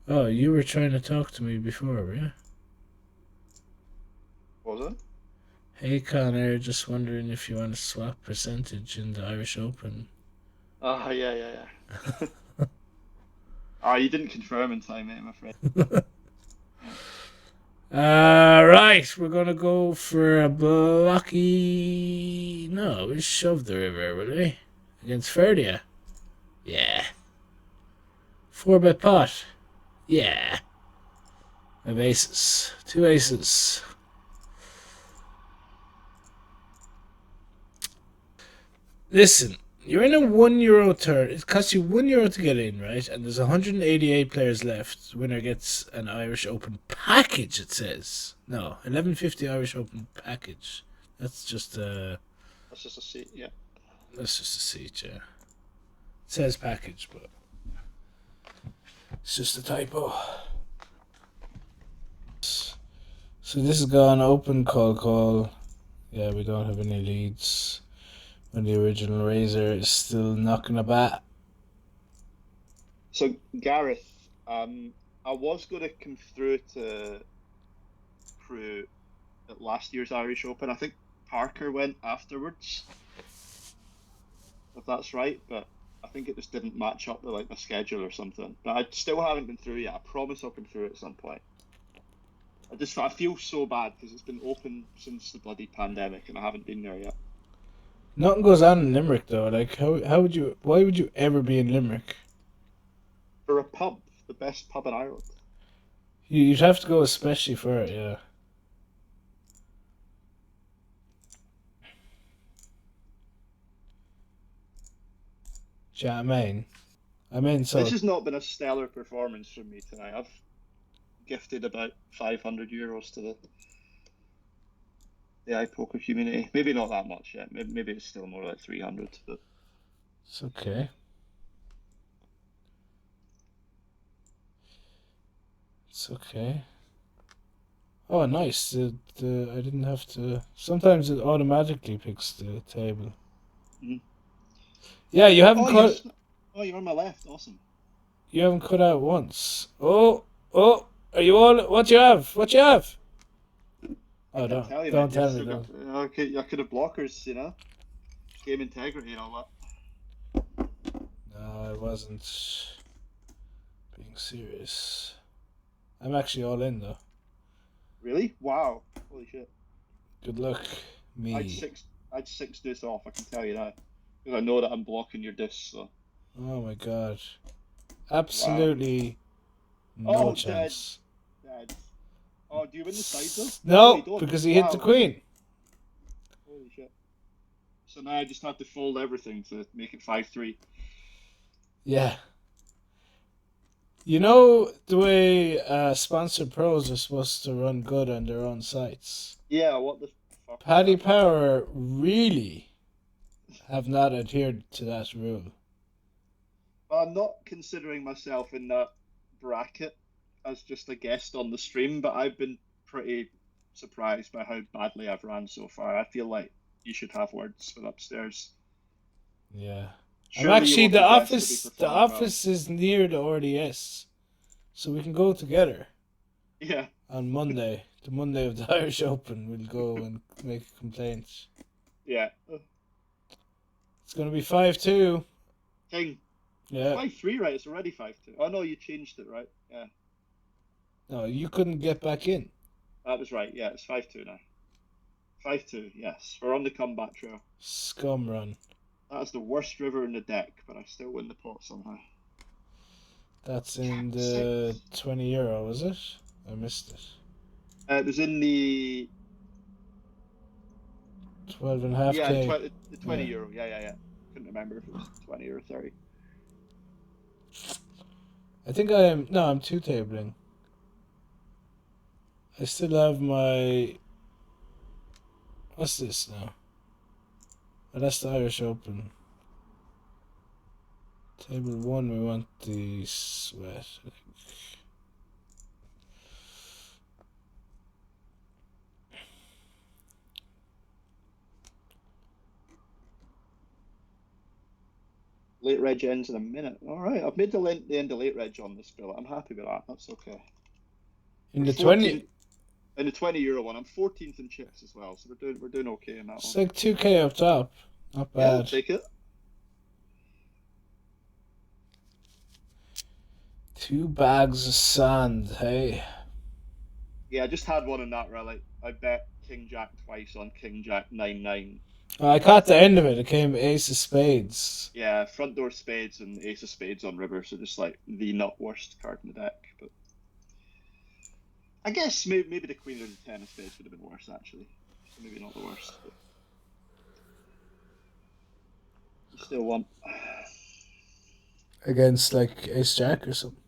Oh, you were trying to talk to me before, were you? Was it? Hey Connor, just wondering if you want to swap percentage in the Irish Open. Ah, yeah, yeah, yeah. Ah, you didn't confirm in time, mate, I'm afraid. Yeah. Right, we're gonna go for a blocky. No, we shove the river, will we? Against Ferdia. Yeah. 4-bet pot. Yeah. I have aces. Two aces. Listen, you're in a €1 turn. It costs you €1 to get in, right? And there's 188 players left. Winner gets an Irish Open package. It says no, 1150 Irish Open package. That's just That's just a seat, yeah. that's just a seat. Yeah, it says package, but it's just a typo. So this has gone open call. Yeah, we don't have any leads. When the original Razor is still knocking about. So, Gareth, I was going to come through to crew at last year's Irish Open. I think Parker went afterwards, if that's right, but I think it just didn't match up with like the schedule or something. But I still haven't been through yet. I promise I'll come through at some point. I feel so bad because it's been open since the bloody pandemic and I haven't been there yet. Nothing goes on in Limerick though. Like how would you? Why would you ever be in Limerick? For a pub, the best pub in Ireland. You'd have to go especially for it. Yeah. Do you know what I mean? I mean, This so has not been a stellar performance from me tonight. I've gifted about €500 to the iPoker community. Maybe not that much yet. Maybe it's still more like 300. But it's okay. It's okay. Oh, nice. I didn't have to. Sometimes it automatically picks the table. mhm. Yeah, you haven't Oh, you're cut. just oh, you're on my left. Awesome. You haven't cut out once. Oh. Are you all? What you have? What you have? I Oh, can't don't tell you, mate. don't You've tell me. still got. Don't. Okay, I could have blockers, game integrity and all No, I wasn't being serious. I'm actually all in though. that. Really? Wow. Holy shit. Good luck, I'd me. six. I'd six this off. I can tell you that because I know that I'm blocking your discs. So Oh my god. wow. Absolutely no Oh, dead, chance. dead. Oh, do you win the side though? Oh, you No, don't. because he hit the Wow. queen. Holy shit. So now I just have to fold everything to make it 5-3. Yeah. You know the way sponsored pros are supposed to run good on their own sites? Yeah, what the fuck is Paddy that? Power really have not adhered to that rule. I'm not considering myself in that bracket as just a guest on the stream, but I've been pretty surprised by how badly I've ran so far. I feel like you should have words with upstairs. Yeah. I'm Surely you actually want the the guests to be office. The performing well. office is near the RDS, so we can go together Yeah, on Monday. The Monday of the Irish Open, we'll go and make complaints. yeah. It's gonna be 5-2. King, it's Yeah. 5-3, right? It's already 5-2. Oh no, you changed it, right? Yeah, No, you couldn't get back in. that was right. Yeah, it's 5-2 now. 5-2, yes. We're on the comeback trail. Scum run. That is the worst river in the deck, but I still win the pot somehow. That's in Jack the 6. €20, is it? I missed it. It was in the 12 and a half yeah, K. the 20 Yeah. euro. Yeah, yeah, yeah. Couldn't remember if it was 20 or 30. I think I am. No, I'm two tabling. I still have my. What's this now? Oh, that's the Irish Open. Table 1, we want the sweat. Late reg ends in a minute. All right, I've made the end of late reg on this bill. I'm happy with that. That's okay. In We're the 14 20, in the €20 one. I'm 14th in chips as well, so we're doing okay in that it's one. like 2K up top. Not Yeah, I'll bad. take it. 2 bags of sand, hey. Yeah, I just had one in that where I bet King Jack twice on King Jack 9-9. I caught the end of it. It came Ace of Spades. Yeah, front door spades and ace of spades on river, so just like the not worst card in the deck. But I guess maybe the queen or the ten of spades would have been worse actually. So maybe not the worst, but you still want Against like Ace Jack or something.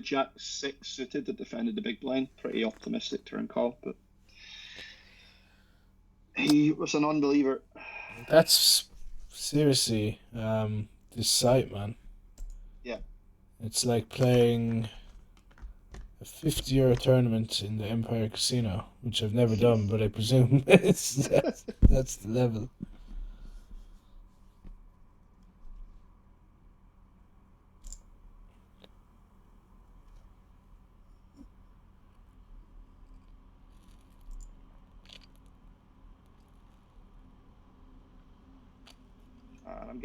Jack 6 suited that defended the big blind. Pretty optimistic turn call, but he was an unbeliever. That's seriously this site, man. Yeah. It's like playing a €50 tournament in the Empire Casino, which I've never done, but I presume that's the level.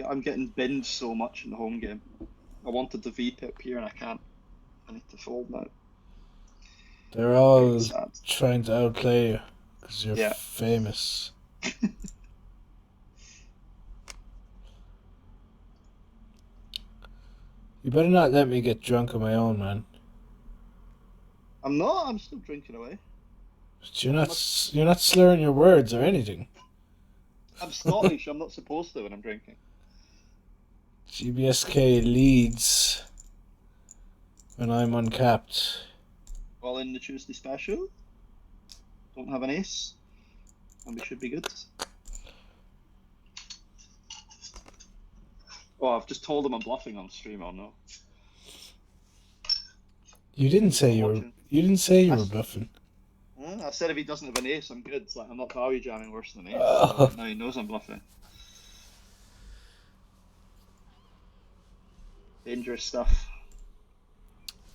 I'm getting binned so much in the home game. I wanted the V-pip here and I can't. I need to fold now. They're all Sad. trying to outplay you because you're Yeah. famous. You better not let me get drunk on my own, man. I'm not. I'm still drinking away. But you're not slurring your words or anything. I'm Scottish. I'm not supposed to when I'm drinking. GBSK leads when I'm uncapped. All in the Tuesday special. Don't have an ace. And we should be good. Oh, I've just told him I'm bluffing on stream. Oh no. You didn't say you were. You didn't say you were bluffing. I said if he doesn't have an ace, I'm good. It's like I'm not value jamming worse than an ace. Oh. So now he knows I'm bluffing. Dangerous stuff.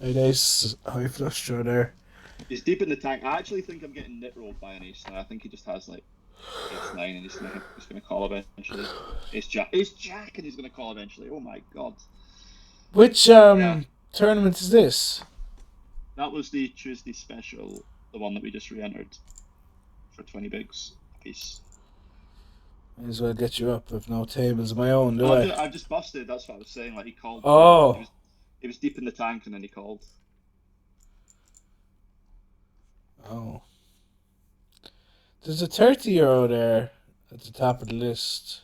Right, ace high flush draw there. He's deep in the tank. I actually think I'm getting nit rolled by an ace now. I think he just has like ace 9 and he's gonna call eventually. Ace jack and he's gonna call eventually. Oh my god. Which tournament is this? That was the Tuesday special, the one that we just re-entered for 20 bigs a piece. May as well get you up with no tables of my own, do I? I've just busted. That's what I was saying. Like he called. Oh. He was deep in the tank and then he called. Oh. There's a €30 there at the top of the list.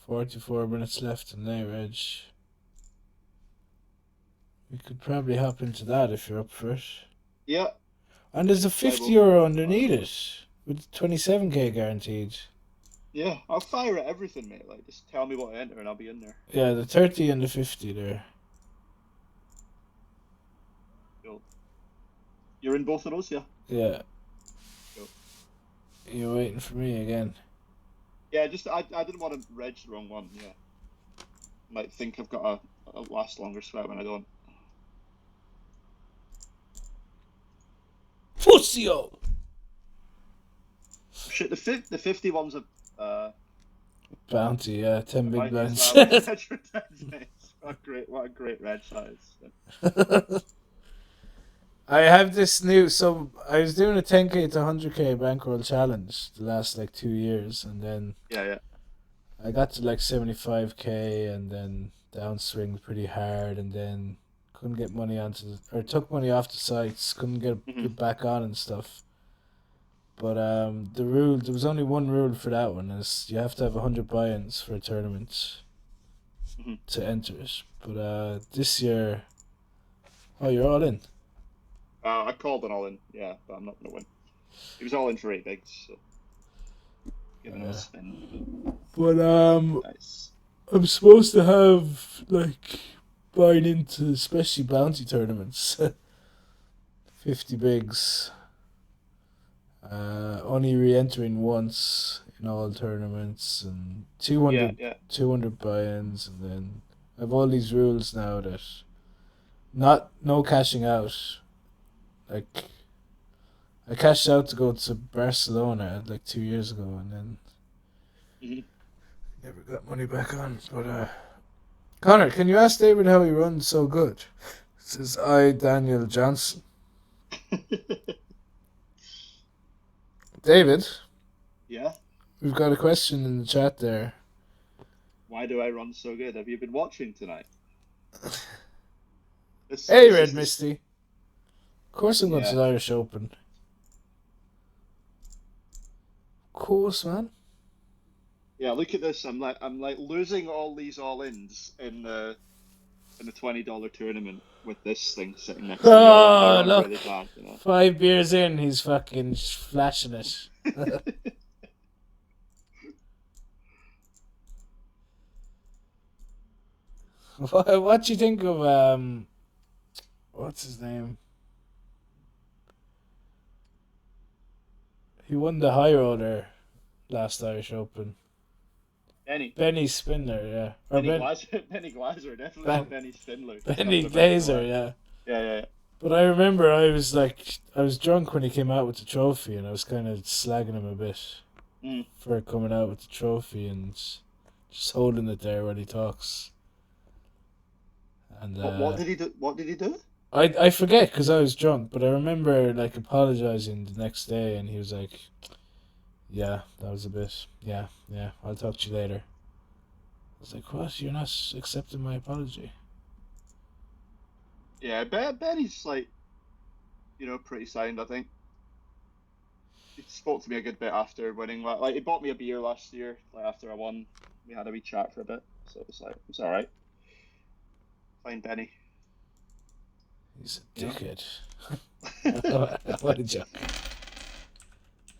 44 minutes left in late reg. We could probably hop into that if you're up for it. Yeah. And there's a €50 underneath it with 27k guaranteed. Yeah, I'll fire at everything, mate. Like, just tell me what I enter and I'll be in there. Yeah, the 30 and the 50 there. Cool. You're in both of those, yeah? Yeah. Cool. You're waiting for me again. Yeah, just I didn't want to reg the wrong one, yeah. Might think I've got a last longer sweat when I don't. Fussio! Shit, the 50 one's a Bounty, yeah, 10 big blinds. What a great red size. I have this new, so I was doing a 10k to 100k bankroll challenge the last like 2 years, and then yeah. I got to like 75k and then downswing pretty hard, and then couldn't get money took money off the sites, couldn't get it back on and stuff. But there was only one rule for that one, is you have to have 100 buy-ins for a tournament to enter it. But this year, you're all in. I called an all in, yeah, but I'm not gonna win. He was all in for 8 bigs, so giving him a spin. But nice. I'm supposed to have like buying into especially bounty tournaments. 50 bigs. Only re-entering once in all tournaments and Yeah, 200, yeah. 200 buy-ins, and then I have all these rules now that no cashing out. Like I cashed out to go to Barcelona like 2 years ago, and then Mhm. never got money back on. But Connor, can you ask David how he runs so good? Says I, Daniel Johnson. David, Yeah. we've got a question in the chat there. Why do I run so good? Have you been watching tonight? Hey, This Red is the Misty. Of course I'm going to yeah. the Irish Open. Of course, man. Yeah, look at this. I'm like losing all these all-ins in the $20 tournament with this thing sitting next to me. I Oh, run look. really bad, you know. 5 beers in, he's fucking flashing it. What do you think of what's his name? He won the high roller last Irish Open. Benny. Benny Spindler, yeah. Or Benny Ben Glaser. Benny Glaser, definitely Ben not Benny Spindler. He's got Benny the better Glazer, one. yeah. Yeah. But I remember I was drunk when he came out with the trophy, and I was kind of slagging him a bit Mm. for coming out with the trophy and just holding it there while he talks. And What did he do? What did he do? I forget because I was drunk, but I remember like apologizing the next day, and he was like, "Yeah, that was a bit. Yeah, I'll talk to you later." I was like, "What? You're not accepting my apology?" Yeah, Benny's like, pretty sound. I think he spoke to me a good bit after winning. Like he bought me a beer last year. Like after I won, we had a wee chat for a bit. So it was like it was all right. Fine, Benny. He's a You know. dickhead. What a joke.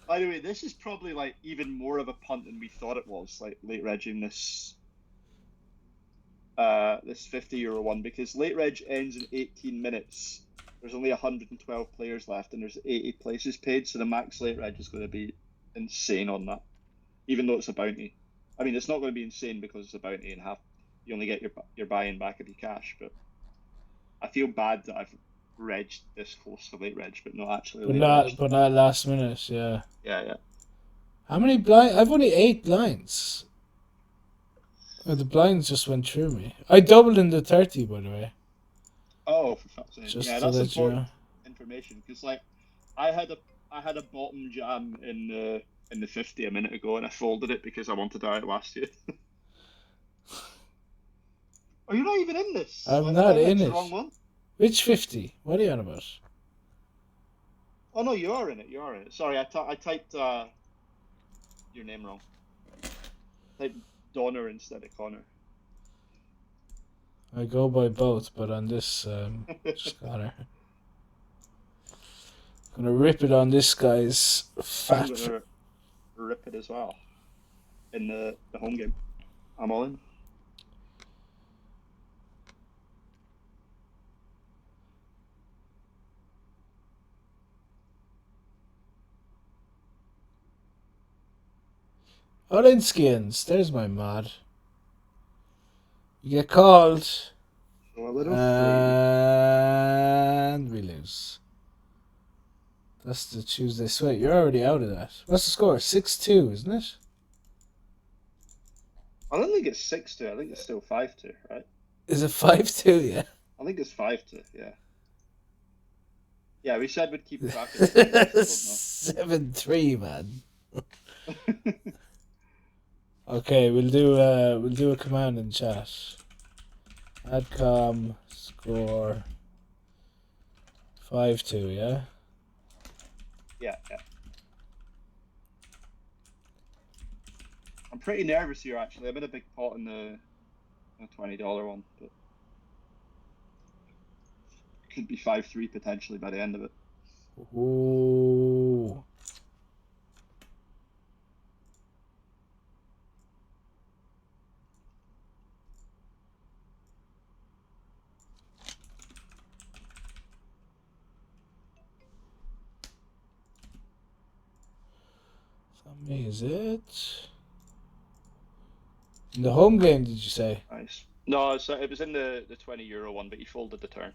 By the way, this is probably like even more of a punt than we thought it was. Like late regging this 50 euro one because late reg ends in 18 minutes. There's only 112 players left and there's 80 places paid, so the max late reg is going to be insane on that. Even though it's a bounty. I mean, it's not going to be insane because it's a bounty and you only get your buy-in back if you cash. But I feel bad that I've regged this close to late reg, but not actually But late reg. not last minute. Yeah. Yeah. How many blind? I've only 8 blinds. Oh, the blinds just went through me. I doubled in the 30, by the way. Oh, for fuck's sake! Just Yeah, to that's let you important know. information because like I had a I had a bottom jam in the 50 a minute ago and I folded it because I wanted out last year. Oh, you're not even in this. I'm Have I not in picked the wrong it. one? Which 50? What are you on about? Oh no, you are in it. You are in it. Sorry, I typed your name wrong. I typed Donner instead of Connor. I go by both, but on this, just Connor. Gonna rip it on this guy's I'm fat. gonna rip it as well in the home game. I'm all in. Orange skins. There's my mod. You get called, So a little free. and we lose. That's the Tuesday sweat. You're already out of that. What's the score? 6-2, isn't it? I don't think it's 6-2. I think it's still 5-2, right? Is it 5-2? Yeah. I think it's 5-2. Yeah. Yeah, we said we'd keep track of the players. 7-3, man. Okay, we'll do a command in chat. Adcom score 5-2, yeah? Yeah. I'm pretty nervous here, actually. I'm in a big pot in the $20 one, but could be 5-3 potentially by the end of it. Ooh. Not me, is it? In the home game, did you say? Nice. No, so it was in the €20 one, but you folded the turn.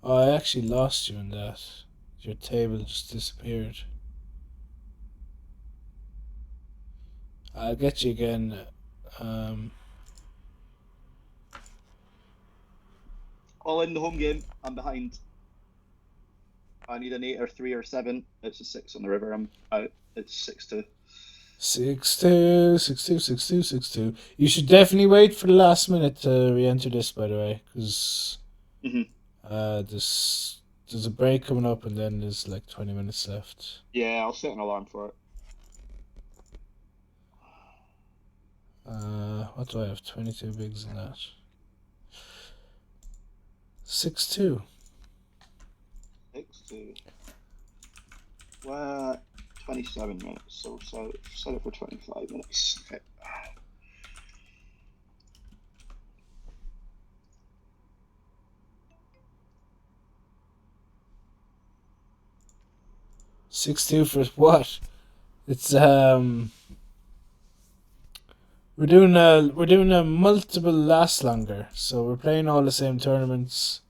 Oh, I actually lost you in that. Your table just disappeared. I'll get you again. Um, All in the home game. I'm behind. I need an 8 or 3 or 7. It's a 6 on the river. I'm out. It's 6-2. 6-2, 6-2, 6-2, 6-2. You should definitely wait for the last minute to re-enter this, by the way, because Hmm. there's a break coming up, and then there's like 20 minutes left. Yeah, I'll set an alarm for it. What do I have? 22 bigs in that. 6-2. 6-2. Well, 27 minutes. So set it for 25 minutes. Okay. 6-2 for what? It's we're doing a multiple last longer, so we're playing all the same tournaments,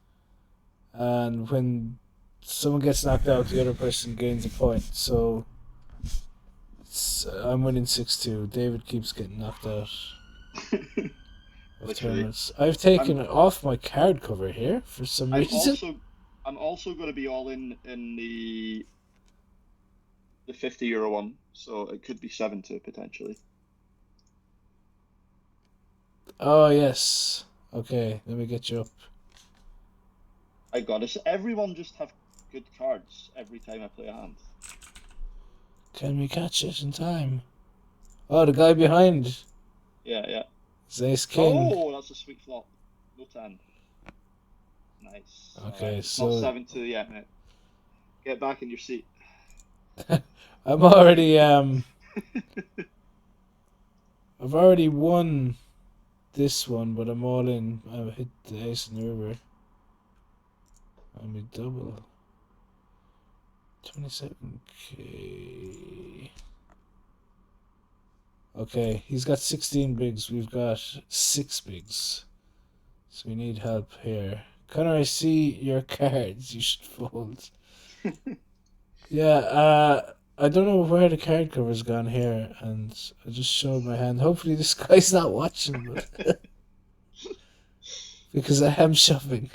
and when someone gets knocked out, the other person gains a point. So I'm winning 6-2. David keeps getting knocked out of Literally. tournaments. I've taken off my card cover here for some reason. I'm also going to be all in the €50 one, so it could be 7-2 potentially. Oh yes. Okay, let me get you up. I got it. Everyone just have good cards every time I play a hand. Can we catch it in time? Oh, the guy behind. Yeah. Is Ace King. Oh, that's a sweet flop. No 10. Nice. Okay, Right. It's so not 7-2 yet, mate. Get back in your seat. I'm already I've already won this one, but I'm all in. I've hit the ace in the river. I'm a double. 27k. Okay, he's got 16 bigs. We've got 6 bigs. So we need help here. Connor, I see your cards. You should fold. Yeah, I don't know where the card cover's gone here, and I just showed my hand. Hopefully this guy's not watching, but because I am shoving.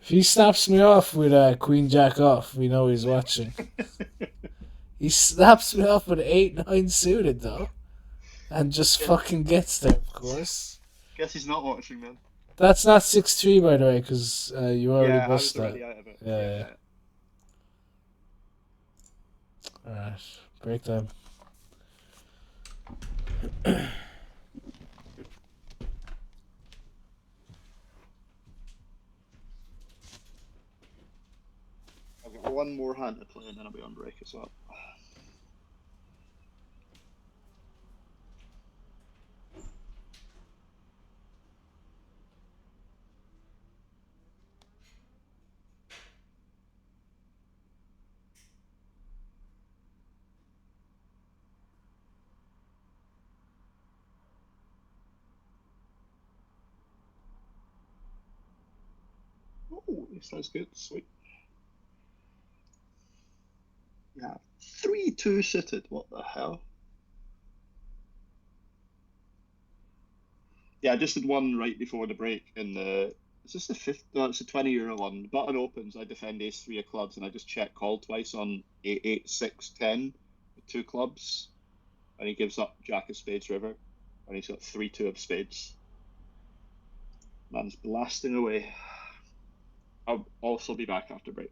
If he snaps me off with Queen Jack off, we know he's watching. He snaps me off with 8-9 suited though, and just fucking gets there, of course. Guess he's not watching, man. That's not 6-3, by the way, because you already Yeah, I was bust that. already out of it. Yeah. Alright, break time. I've got one more hand to play and then I'll be on break as well. Oh, this sounds good. Sweet. Yeah, 3-2 suited. What the hell? Yeah, I just did one right before the break in the. Is this the fifth? No, it's a €20 one. Button opens. I defend ace 3 of clubs, and I just check call twice on 8, 6, 10 with 2 clubs, and he gives up Jack of Spades river, and he's got 3-2 of spades. Man's blasting away. I'll also be back after break.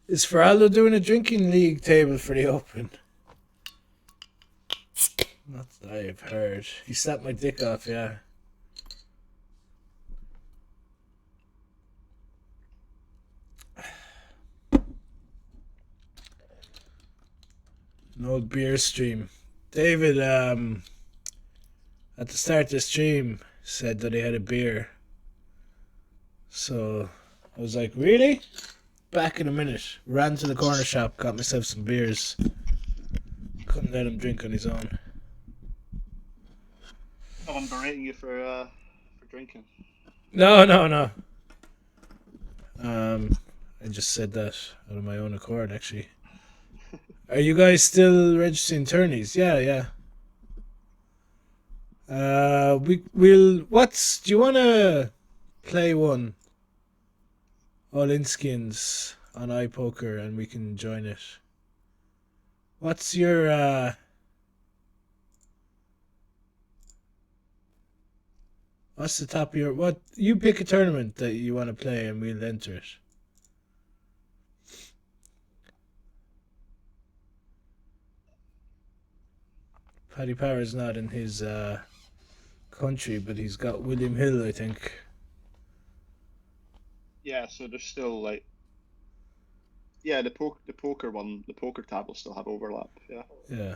Is Feraldo doing a drinking league table for the Open? Not that I've heard. He slapped my dick off, yeah. An old beer stream. David, at the start of the stream, said that he had a beer. So I was like, really? Back in a minute. Ran to the corner shop, got myself some beers. Couldn't let him drink on his own. No, I'm berating you for drinking. No. I just said that out of my own accord, actually. Are you guys still registering tourneys? Yeah. We'll. Do you wanna play one? All in skins on iPoker, and we can join it. What's your What's the top of your what? You pick a tournament that you want to play, and we'll enter it. Paddy Power's not in his country, but he's got William Hill, I think. Yeah, so there's still like, yeah, the poker one, the poker tab will still have overlap. Yeah. Yeah.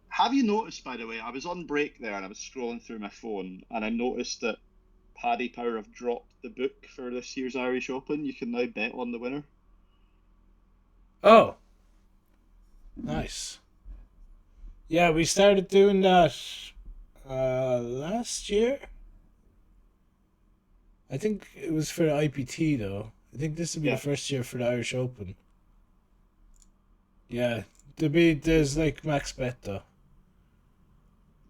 Have you noticed, by the way, I was on break there and I was scrolling through my phone and I noticed that Paddy Power have dropped the book for this year's Irish Open. You can now bet on the winner. Oh. Nice. Yeah, we started doing that last year. I think it was for the IPT though. I think this will be the first year for the Irish Open. Yeah, there's like max bet though.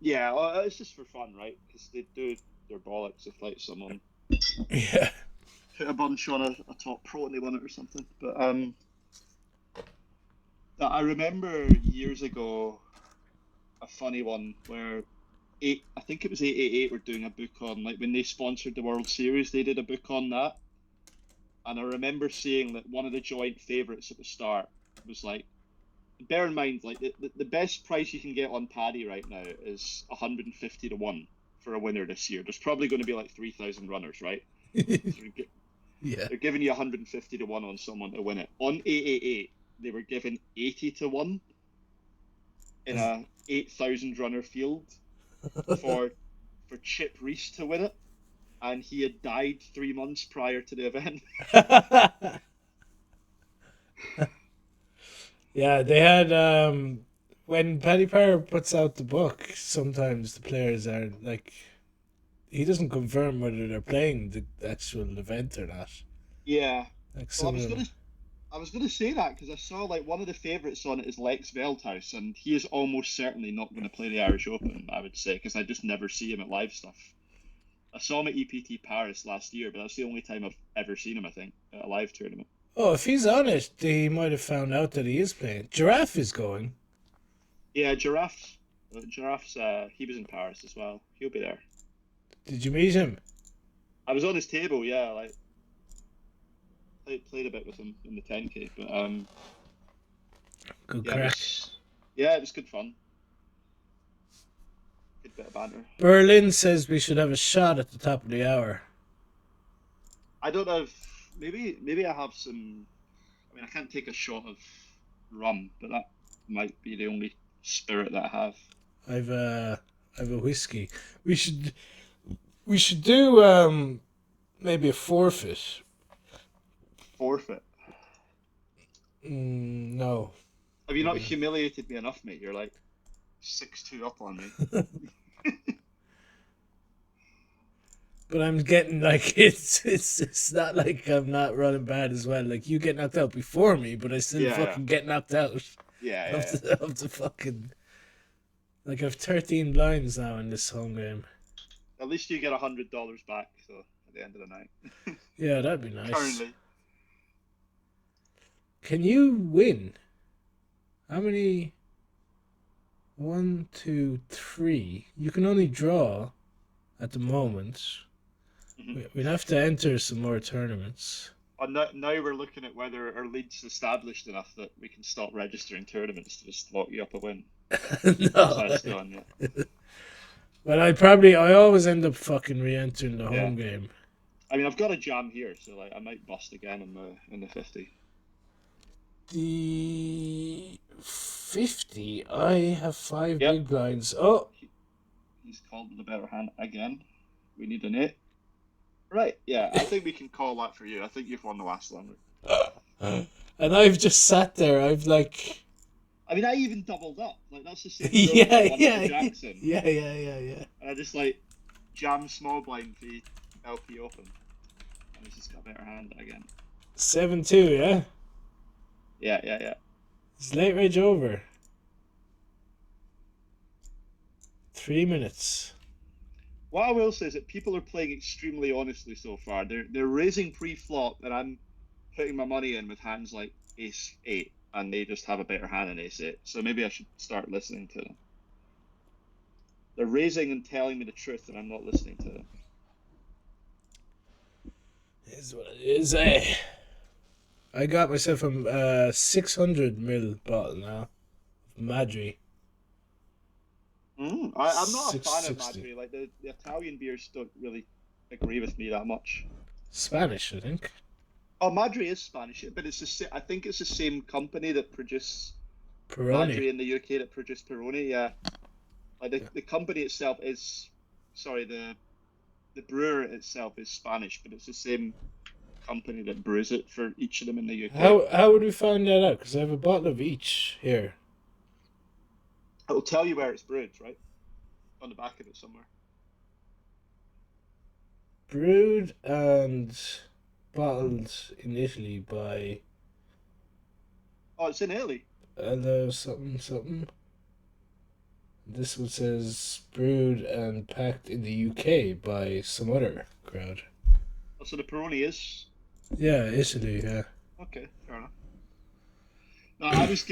Yeah, well, it's just for fun, right? Because they do their bollocks if like someone Yeah. put a bunch on a top pro and they won it or something. But I remember years ago a funny one where I think it was 888 were doing a book on, like when they sponsored the World Series, they did a book on that. And I remember seeing that one of the joint favourites at the start was like, bear in mind, like the best price you can get on Paddy right now is 150 to 1 for a winner this year. There's probably going to be like 3,000 runners, right? Yeah. They're giving you 150 to 1 on someone to win it. On 888, they were given 80 to 1 in a 8,000 runner field for Chip Reese to win it, and he had died 3 months prior to the event. Yeah, they had when Paddy Power puts out the book, sometimes the players are like, he doesn't confirm whether they're playing the actual event or not. Yeah. Like Well, I was gonna say that because I saw like one of the favourites on it is Lex Veldhuis, and he is almost certainly not going to play the Irish Open, I would say, because I just never see him at live stuff. I saw him at EPT Paris last year, but that's the only time I've ever seen him, I think, at a live tournament. Oh, if he's on it, he might have found out that he is playing. Giraffe is going. Yeah, Giraffe's he was in Paris as well. He'll be there. Did you meet him? I was on his table, yeah, like played a bit with him in the 10K, but Good yeah, crack. it was good fun. Good bit of banter. Berlin says we should have a shot at the top of the hour. I don't know if maybe I have some. I mean, I can't take a shot of rum, but that might be the only spirit that I have. I've a whiskey. We should do maybe a forfeit. Forfeit? No. Have you not humiliated me enough, mate? You're like 6-2 up on me. But I'm getting like it's not like I'm not running bad as well. Like you get knocked out before me, but I still fucking get knocked out. Yeah. Of the fucking, like I have 13 blinds now in this home game. At least you get $100 back, so at the end of the night. Yeah, that'd be nice. Currently. Can you win? How many? 1, 2, 3. You can only draw at the moment. Mm-hmm. We'd have to enter some more tournaments. Now we're looking at whether our league's established enough that we can stop registering tournaments to just lock you up a win. That's how No. it's going, yeah. But I always end up fucking re-entering the Yeah. home game. I mean, I've got a jam here, so like I might bust again in the 50. The 50, I have 5 Yep. big blinds. Oh, He's called with a better hand again. We need an 8. Right, yeah, I think we can call that for you. I think you've won the last one. and I've just sat there. I've like, I mean, I even doubled up. Like, that's the same throw yeah, that I won yeah, at the Jackson. yeah. And I just, like, jam small blind for LP open. And he's just got a better hand again. 7-2, yeah. Yeah. It's late rage over. 3 minutes. What I will say is that people are playing extremely honestly so far. They're raising pre-flop, and I'm putting my money in with hands like Ace 8, and they just have a better hand than Ace 8. So maybe I should start listening to them. They're raising and telling me the truth, and I'm not listening to them. Is what it is, eh? I got myself a 600 ml bottle now. Madri. I'm not a fan of 660. Madri. Like the Italian beers don't really agree with me that much. Spanish, I think. Oh, Madri is Spanish, but I think it's the same company that produce Peroni. Madri in the UK that produce Peroni. Yeah, like the company itself is, sorry, the brewer itself is Spanish, but it's the same company that brews it for each of them in the UK. How would we find that out? Because I have a bottle of each here. It'll tell you where it's brewed, right? On the back of it somewhere. Brewed and bottled in Italy by Oh, it's in Italy. Hello something. This one says brewed and packed in the UK by some other crowd. Oh, so the Peroni is. Yeah, Italy, yeah. Okay, fair enough. No, I was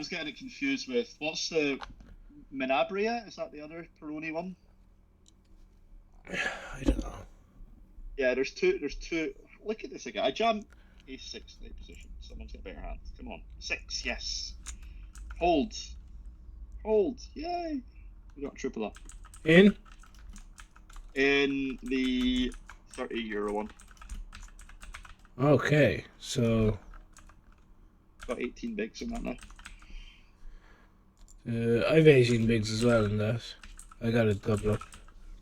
getting it confused with what's the Menabrea? Is that the other Peroni one? I don't know. Yeah, there's two. Look at this again. I jam Ace 6 late position. Someone's got a better hand. Come on, 6. Yes. Hold. Yay. We got a triple up In the €30 one. Okay, so Got 18 bigs in that now. I've 18 bigs as well in that. I got it double up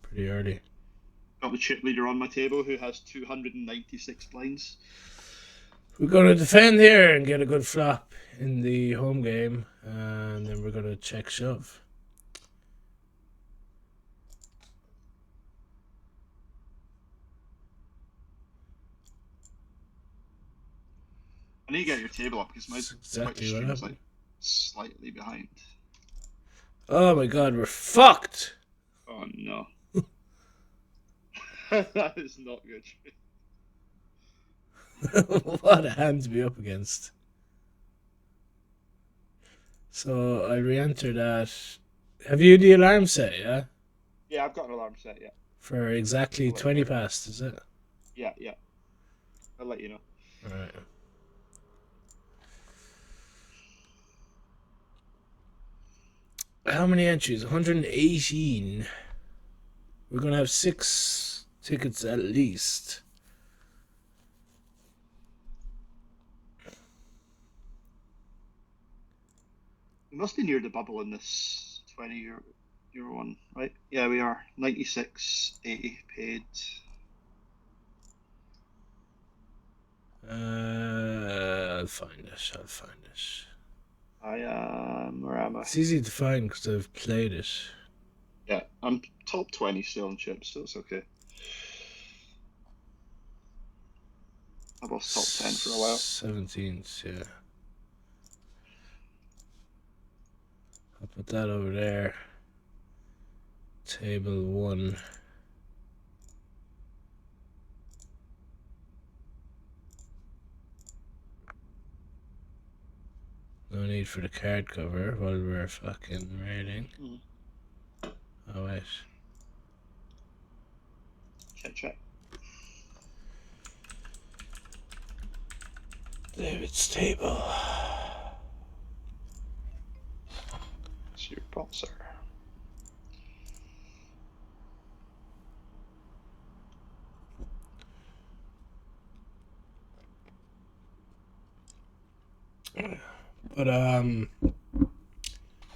pretty early. Got the chip leader on my table who has 296 blinds. We're going to defend here and get a good flop in the home game, and then we're going to check shove. I need to get your table up because my exactly Twitch what stream is happened. like slightly behind. Oh my god, we're fucked! Oh no. That is not good. What a hand to be up against. So I re-enter that. Have you the alarm set, yeah? Yeah, I've got an alarm set, yeah. For exactly 20 past, is it? Yeah. I'll let you know. Alright. How many entries? 118. We're going to have 6 tickets at least. We must be near the bubble in this €20 one, right? Yeah, we are. 96.80 paid. I'll find it. Where am I? It's easy to find because I've played it. Yeah, I'm top 20 still in chips, so it's okay. I was top 10 for a while. 17th, yeah. I'll put that over there. Table 1. No need for the card cover while we're fucking raiding. Oh wait. Check. David's table. It's your sponsor. But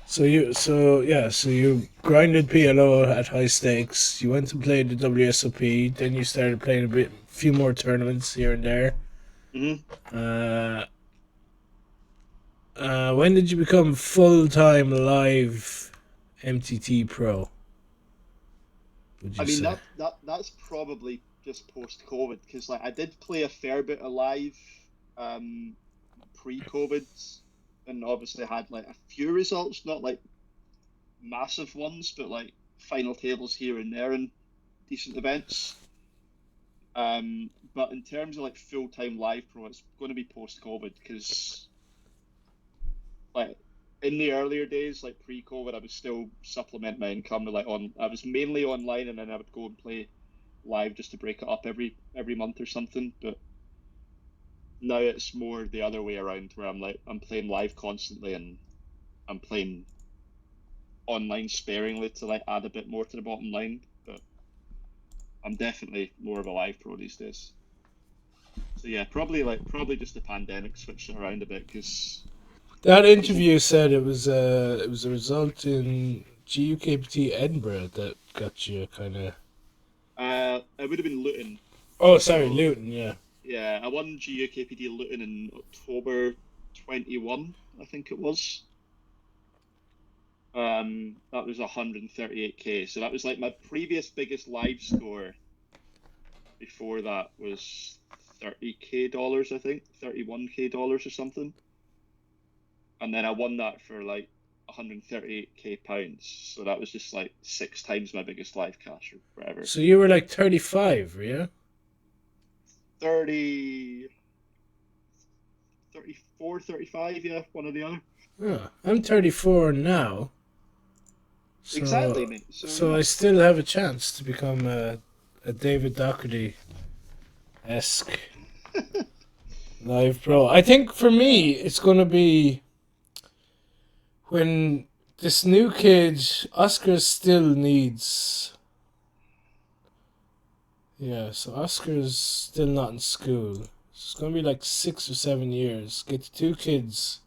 so you grinded PLO at high stakes. You went to play the WSOP. Then you started playing few more tournaments here and there. Mm-hmm. When did you become full-time live MTT pro? Would you I mean say? that's probably just post COVID because like I did play a fair bit of live um, pre-COVID, and obviously had like a few results, not like massive ones, but like final tables here and there in decent events. But in terms of like full-time live pro, it's going to be post-COVID because like in the earlier days, like pre-COVID, I would still supplement my income with I was mainly online, and then I would go and play live just to break it up every month or something. But now it's more the other way around, where I'm playing live constantly, and I'm playing online sparingly to like add a bit more to the bottom line. But I'm definitely more of a live pro these days. So yeah, probably just the pandemic switching around a bit because That interview said it was a result in GUKPT Edinburgh that got you kind of. it would have been Luton. Oh, sorry, So Luton. Yeah. yeah, I won GUKPD Luton in October 21, I think it was. That was 138k. So that was like my previous biggest live score before that was $30k, I think, $31k or something. And then I won that for like 138k pounds. So that was just like 6 times my biggest live cash or whatever. So you were like 35, were you? 30, 34, 35, yeah, one or the other. Oh, I'm 34 now. Exactly, So, mate. So so yeah. I still have a chance to become a David Dochery esque live pro. I think for me, it's going to be when this new kid, Oscar, still needs. Yeah, so Oscar's still not in school. It's going to be like 6 or 7 years. Get the two kids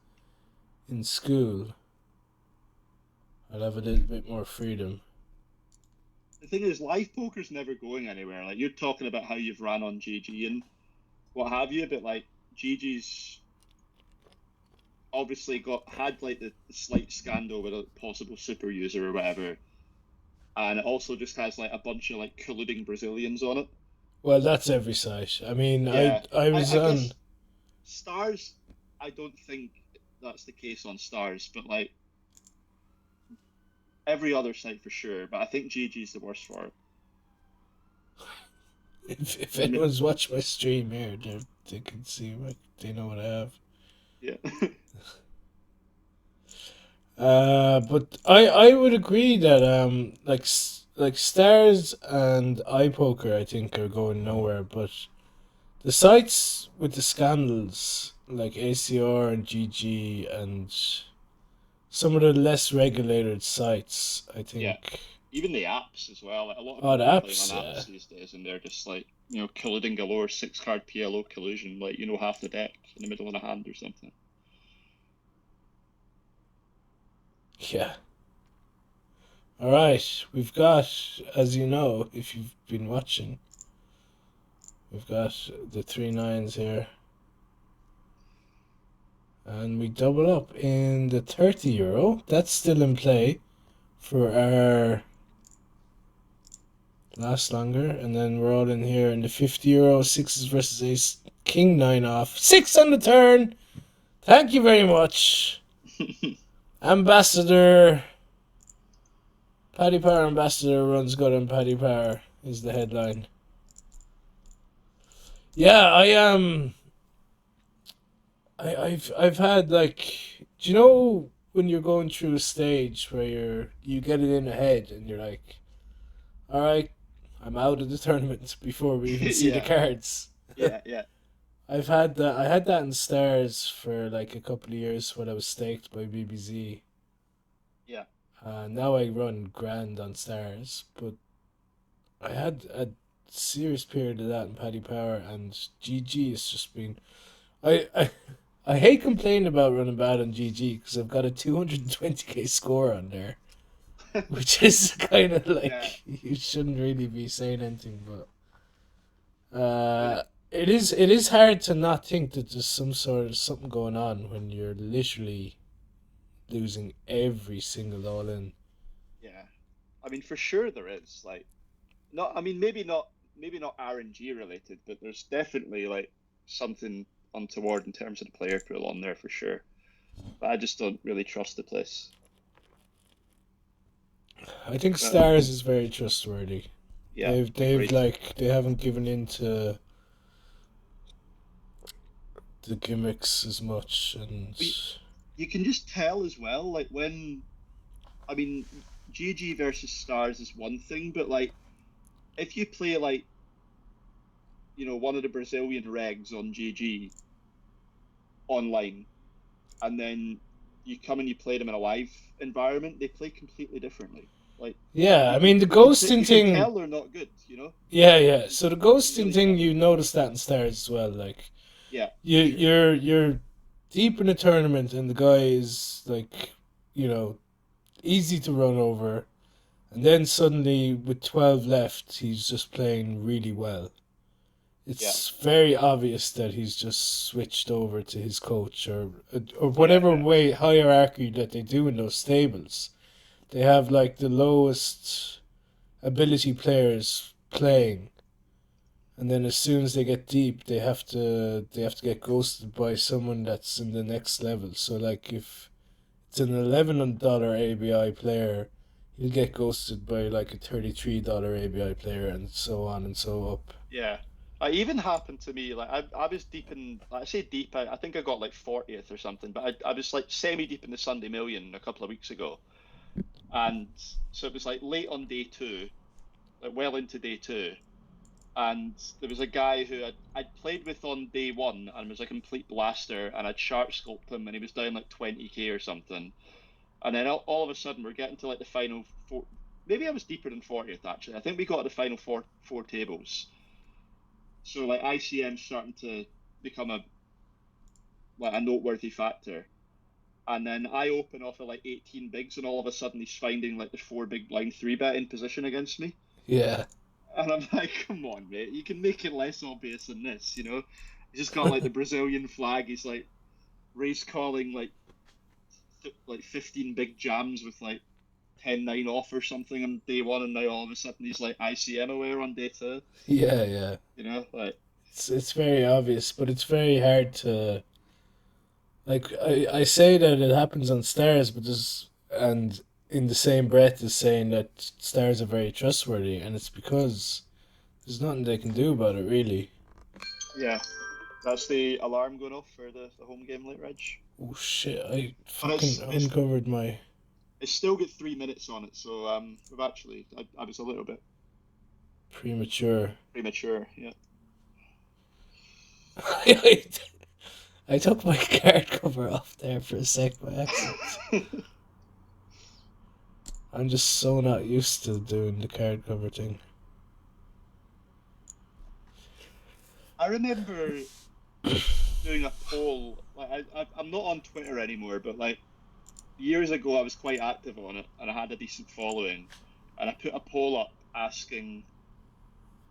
in school. I'll have a little bit more freedom. The thing is, live poker's never going anywhere. Like you're talking about how you've ran on GG and what have you, but like GG's obviously had like the slight scandal with a possible super user or whatever, and it also just has like a bunch of like colluding Brazilians on it. Well, that's every site. I mean, I Yeah, I was I on. guess Stars. I don't think that's the case on Stars, but like every other site for sure. But I think GG's the worst for it. If anyone's watched my stream here, they can see they know what I have. Yeah. But I would agree that like Stars and iPoker I think are going nowhere, but the sites with the scandals like ACR and GG and some of the less regulated sites, I Yeah. think. Even the apps as well. Like, a lot of Oh, the people are playing on apps, yeah. apps these days, and they're just like, colluding galore, 6 card PLO collusion, like half the deck in the middle of a hand or something. Yeah. All right, we've got, as you know, if you've been watching, we've got the 3 9s here. And we double up in the €30. That's still in play for our last longer. And then we're all in here in the €50. Sixes versus ace. King 9 off. 6 on the turn. Thank you very much. Ambassador. Paddy Power Ambassador runs good on Paddy Power is the headline. Yeah, I've had like, do you know when you're going through a stage where you get it in the head and you're like, all right, I'm out of the tournament before we even see the Yeah. cards. Yeah, yeah. I've had that. I had that in Stars for like a couple of years when I was staked by BBZ. Yeah. Now I run Grand on Stars, but I had a serious period of that in Paddy Power, and GG has just been. I I, I hate complaining about running bad on GG because I've got a 220k score on there, which is kind of Yeah. like you shouldn't really be saying anything, but I mean, it is hard to not think that there's some sort of something going on when you're literally losing every single all in. yeah. I mean, for sure there is. Like, not. I mean, maybe not RNG related, but there's definitely like something untoward in terms of the player pool on there for sure. But I just don't really trust the place. I think But Stars is very trustworthy. yeah, They've agreed. like they haven't given in to the gimmicks as much, and But you can just tell as well, like when I mean, GG versus Stars is one thing, but like if you play like one of the Brazilian regs on GG online, and then you come and you play them in a live environment, they play completely differently. Like yeah, you I can mean the you can t ghosting you can thing. tell they're not good. Yeah, yeah. So the You can ghosting really thing, tell. you notice that in Stars as well. Like Yeah, you for sure. you're deep in a tournament, and the guy is like, you know, easy to run over, and then suddenly with 12 left, he's just playing really well. Yeah, It's very obvious that he's just switched over to his coach, or yeah, whatever yeah, way hierarchy that they do in those stables. They have like the lowest ability players playing, and then as soon as they get deep, they have to get ghosted by someone that's in the next level. So like if it's an $11 ABI player, he'll get ghosted by like a $33 ABI player, and so on and so up. yeah. It even happened to me. Like I was deep in. Like, I say deep. I think I got like 40th or something, but I was like semi deep in the Sunday Million a couple of weeks ago, and so it was like late on day two, like well into day two, and there was a guy who I'd played with on day one and was a complete blaster, and I'd sharp scoped him, and he was down like 20k or something, and then all of a sudden we're getting to like the final four. Maybe I was deeper than 40th actually. I think we got to the final four tables. So like ICM starting to become a noteworthy factor. And then I open off at like 18 bigs, and all of a sudden he's finding like the four big blind three bet in position against me. Yeah. And I'm like, come on, mate, you can make it less obvious than this. He's just got like the Brazilian flag. He's like race calling like 15 big jams with like 10-9 off or something on day one, and now all of a sudden he's like ICM aware on day two. Yeah, yeah. Like It's very obvious, but it's very hard to like. I say that it happens on Stars, but there's and in the same breath as saying that Stars are very trustworthy, and it's because there's nothing they can do about it really. yeah, that's the alarm going off for the home game late reg. Oh shit! I But fucking it's uncovered my. it's still got 3 minutes on it, so we've actually I was a little bit Premature. premature. Yeah. I took my card cover off there for a sec by accident. I'm just so not used to doing the card cover thing. I remember doing a poll. Like I'm not on Twitter anymore, but like years ago I was quite active on it, and I had a decent following, and I put a poll up asking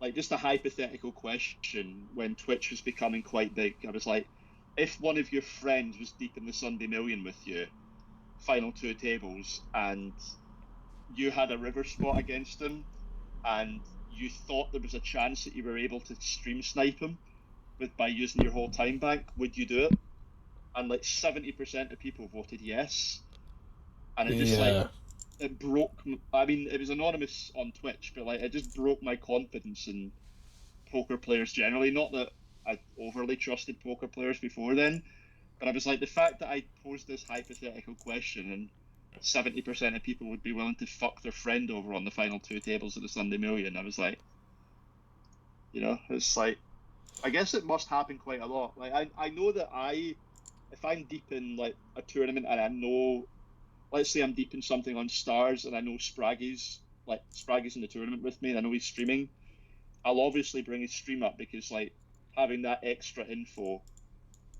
like just a hypothetical question when Twitch was becoming quite big. I was like, if one of your friends was deep in the Sunday Million with you, final two tables, and you had a river spot against him, and you thought there was a chance that you were able to stream snipe him by using your whole time bank, would you do it? And like 70% of people voted yes, and it just like Yeah. it broke. I mean, it was anonymous on Twitch, but like it just broke my confidence in poker players generally. Not that I overly trusted poker players before then, but I was like the fact that I posed this hypothetical question and 70% of people would be willing to fuck their friend over on the final two tables of the Sunday Million. I was like, it's like I guess it must happen quite a lot. Like I know that if I'm deep in like a tournament and I know, let's say I'm deep in something on Stars and I know Spraggy's in the tournament with me and I know he's streaming, I'll obviously bring his stream up because like having that extra info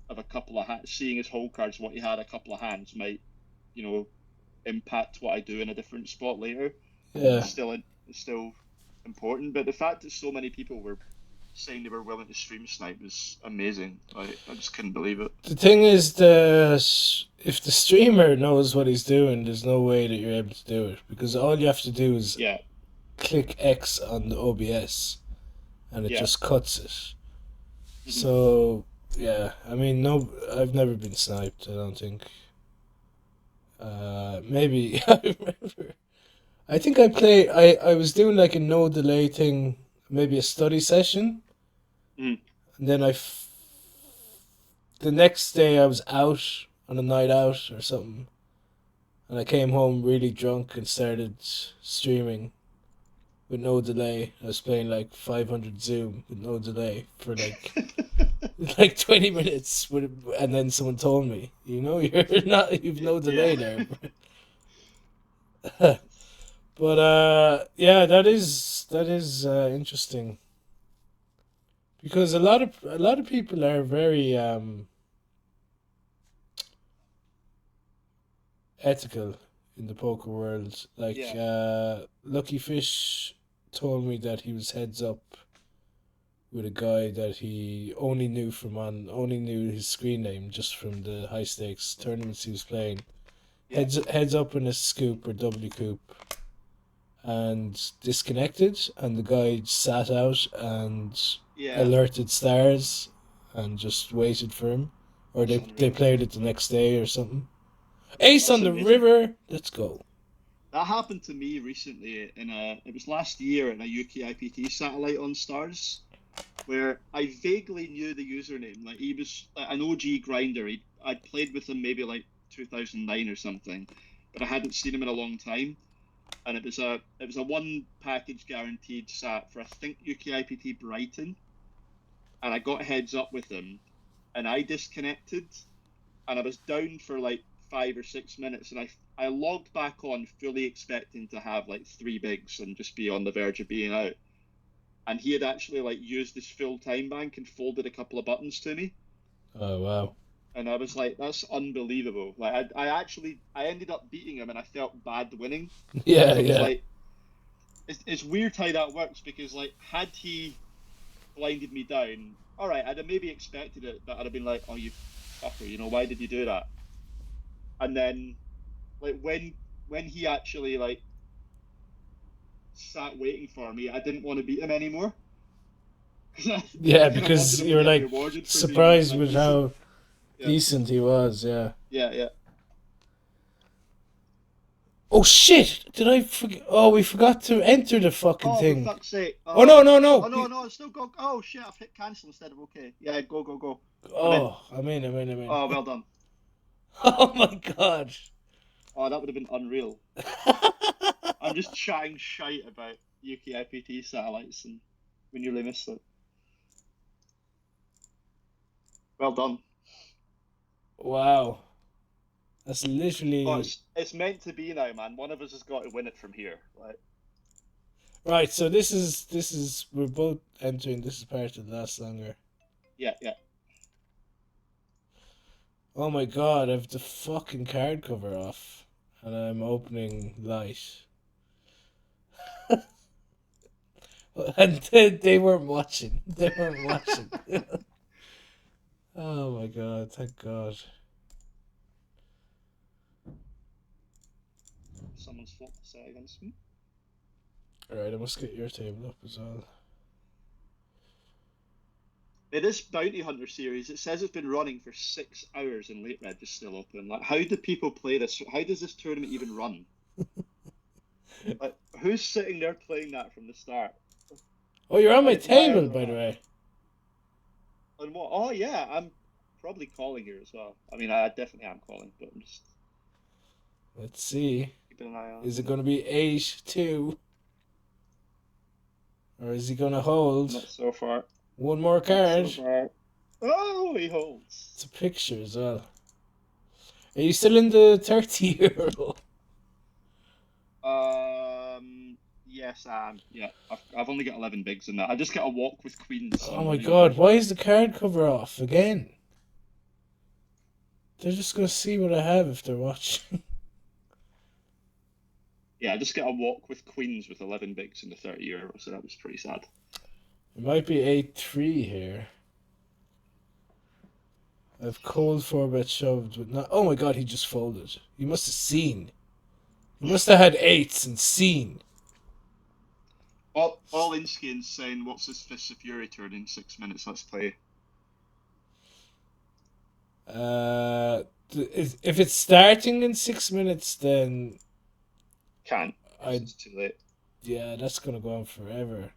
of a couple of seeing his whole cards, what he had a couple of hands might, you know, impact what I do in a different spot later. Yeah. It's still important. But the fact that so many people were saying they were willing to stream snipe was amazing. I just couldn't believe it. The thing is, if the streamer knows what he's doing, there's no way that you're able to do it because all you have to do is Yeah, click X on the OBS, and it yeah. just cuts it. Hmm. So yeah, I mean, no, I've never been sniped. I don't think. Maybe I remember. I think I was doing like a no delay thing, maybe a study session, Hmm. and then the next day I was out on a night out or something, and I came home really drunk and started streaming with no delay. I was playing like 500 Zoom with no delay for like 20 minutes, and then someone told me, you're not, you've no Yeah. delay there. But yeah, that is interesting because a lot of people are very ethical in the poker world. Like Yeah. Lucky Fish told me that he was heads up with a guy that he only knew his screen name just from the high stakes tournaments he was playing. Yeah. Heads up in a scoop or W coop and disconnected, and the guy sat out and Yeah. alerted stars and just waited for him, or That's they unreal. played it the next day or something. Ace That's on the amazing. river, let's go. That happened to me recently it was last year in a UK IPT satellite on Stars, where I vaguely knew the username. Like he was like an OG grinder. I'd played with him maybe like 2009 or something, but I hadn't seen him in a long time. And it was a one package guaranteed sat for I think UK IPT Brighton, and I got heads up with him, and I disconnected, and I was down for like 5 or 6 minutes, and I logged back on fully expecting to have like three bigs and just be on the verge of being out. And he had actually like used his full time bank and folded a couple of buttons to me, Oh wow. and I was like, "That's unbelievable!" Like I ended up beating him, and I felt bad winning Yeah, because I was yeah. like, it's weird how that works because like had he blinded me down, all right, I'd have maybe expected it, but I'd have been like, "Oh, you fucker, why did you do that?" And then like when he actually like sat waiting for me, I didn't want to beat him anymore because I Yeah, kind of wanted because him to you're get like rewarded for being surprised like with decent. how Yeah, decent he was, yeah. yeah, yeah. Oh shit! Did I forget? Oh, we forgot to enter the fucking Oh, for thing. fuck's sake! Oh no, no, Oh no! no, no, it's still go. Oh shit! I've hit cancel instead of okay. Yeah, go, go, go. I'm in. Oh, I'm in. Oh, well done. Oh my god! Oh, that would have been unreal. I'm just chatting shite about UK IPT satellites, and we nearly missed it. Well done. Wow, that's Oh, literally it's meant to be now, man. One of us has got to win it from here. Like, right. So this is we're both entering. This is part of the last longer. yeah, yeah. Oh my god! I've the fucking card cover off, and I'm opening light. And they weren't watching. They weren't watching. Oh my god! Thank God. Someone's flipped the set against me. All right, I must get your table up as well. It is Bounty Hunter series. It says it's been running for 6 hours and late red is still open. Like, how do people play this? How does this tournament even run? Like, who's sitting there playing that from the start? Oh, you're on my Why are table, there by the odds? way. And what? Oh yeah, I'm probably calling here as well. I mean, I definitely am calling, but I'm just Let's see. keeping an eye on. Is it going to be 8-2? Or is he going to hold? Not so far. One more card. So far. Oh, he holds. It's a picture as well. Are you still in the €30? Yes, yeah. I've only got 11 bigs in that. I just get a walk with queens. Oh my god, why is the card cover off again? They're just gonna see what I have if they're watching. Yeah, I just get a walk with queens with 11 bigs in the €30, so that was pretty sad. It might be 8-3 here. I've cold 4-bet shoved with not. Oh my god, he just folded. He must have seen. He must have had eights and seen. All Inskin's saying, what's this Fist of Fury turn in 6 minutes? Let's play. If it's starting in 6 minutes, then Can't. It's too late. Yeah, that's gonna go on forever.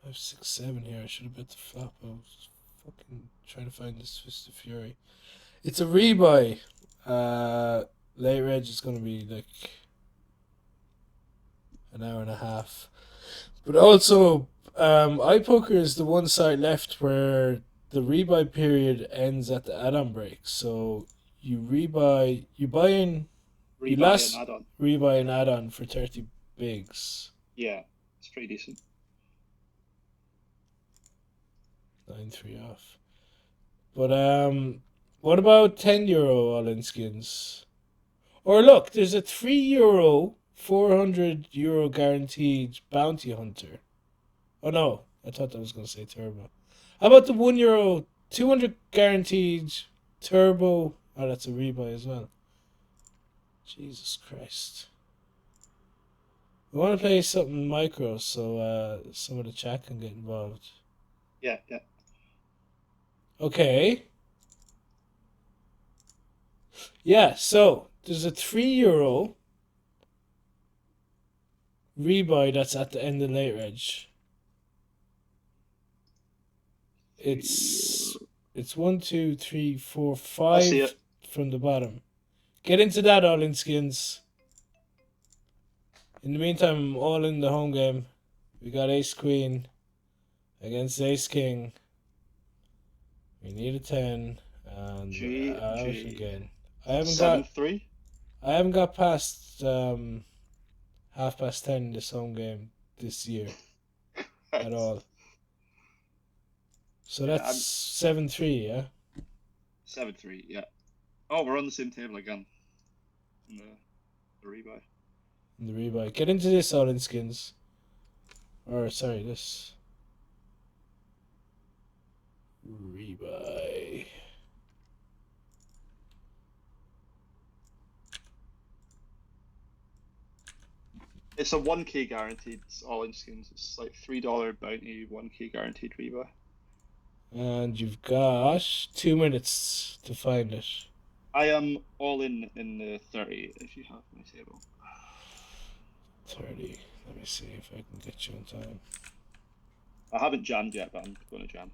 I have 6-7 here. I should have bet the flop. I was fucking trying to find this Fist of Fury. It's a rebuy. Late reg is gonna be like an hour and a half. But also, iPoker is the one site left where the rebuy period ends at the add-on break. So you rebuy, you buy in, you last Rebuy an add-on. rebuy an add-on for 30 bigs. Yeah, it's pretty decent. 9-3 off. But what about €10 all-in skins? Or look, there's a €3, €400 guaranteed bounty hunter. Oh no, I thought that was gonna say turbo. How about the €1, 200 guaranteed turbo? Oh, that's a rebuy as well. Jesus Christ. We want to play something micro so some of the chat can get involved. Yeah. Okay. Yeah, so there's a €3 rebuy that's at the end of late reg. It's 1, 2, 3, 4, 5 from the bottom. Get into that, all in skins. In the meantime, I'm all in the home game. We got Ace Queen against Ace King. We need a 10 and we're out again. I haven't got past 10:30 in this home game this year at all. So that's 7-3, yeah? 7-3, yeah. Oh, we're on the same table again. In the rebuy. In the rebuy. Get into this, all in skins. Or, sorry, this. Rebuy. It's a 1k guaranteed all in skins. It's like $3 bounty, 1k guaranteed rebuy. And you've got 2 minutes to find it. I am all in the 30 if you have my table. 30. Let me see if I can get you on time. I haven't jammed yet, but I'm going to jam.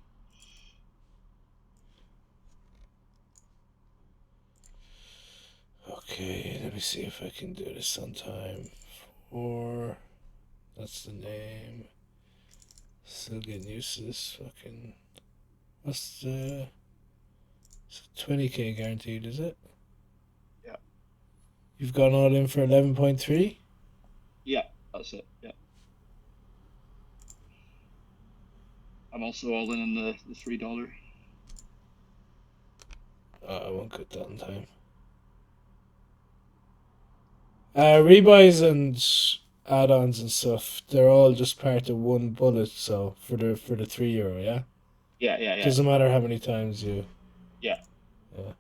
Okay, let me see if I can do this on time. 4. That's the name. Still getting used to this fucking. What's the. It's 20k guaranteed, is it? Yeah. You've gone all in for 11.3? Yeah, that's it. Yeah. I'm also all in on the $3. I won't get that on time. Rebuys and add-ons and stuff, they're all just part of one bullet, so for the €3, yeah? Yeah. Doesn't matter how many times you... Yeah. Yeah.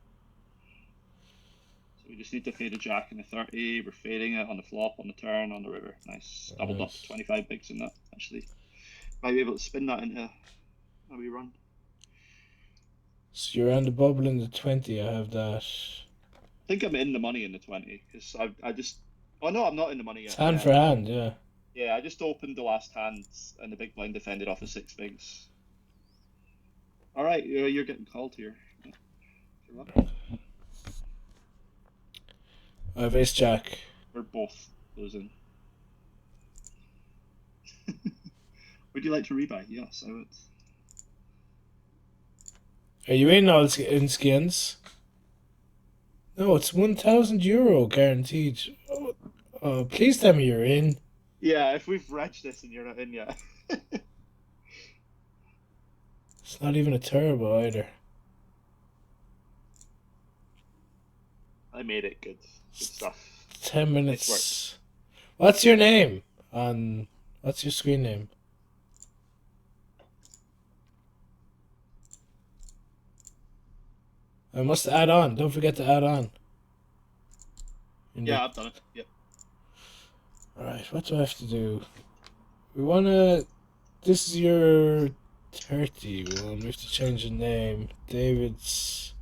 So we just need to fade a jack in the 30. We're fading it on the flop, on the turn, on the river. Nice. Doubled up to 25 bigs in that, actually. Might be able to spin that into a wee run. So you're on the bubble in the 20, I have that. I think I'm in the money in the 20, because I just... Oh no, I'm not in the money yet. It's hand for hand, yeah. Yeah, I just opened the last hand, and the big blind defended off of 6 bigs. Alright, you're getting called here. I have ace jack. We're both losing. Would you like to rebuy? Yes, I would. Are you in all in skins? No, it's €1,000 guaranteed. Oh, please tell me you're in. Yeah, if we've reached this and you're not in yet. It's not even a turbo either. I made it. Good stuff. 10 minutes. What's your name? What's your screen name? I must add on. Don't forget to add on. Yeah, I've done it. Yep. Alright, what do I have to do? We wanna... This is your 30 one. We have to change the name. David's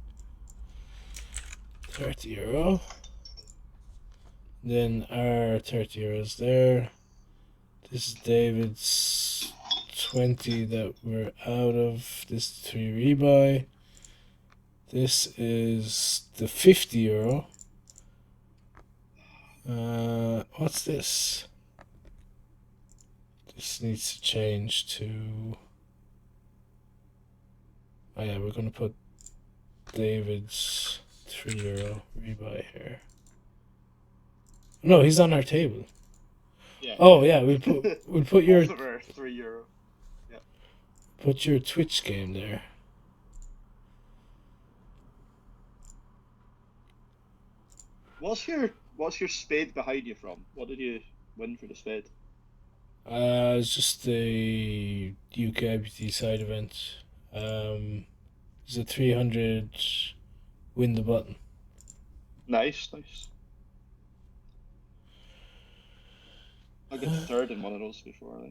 €30. Then our €30 there. This is David's 20 that we're out of. This is 3 rebuy. This is the €50. What's this? This needs to change to... Oh yeah, we're gonna put David's €3 rebuy here. No, he's on our table. Yeah. Oh yeah, we'll put your €3. Yeah. Put your Twitch game there. What's your spade behind you from? What did you win for the spade? It's just a UK IPT side event. It's a 300 win the button. Nice. I got third in one of those before.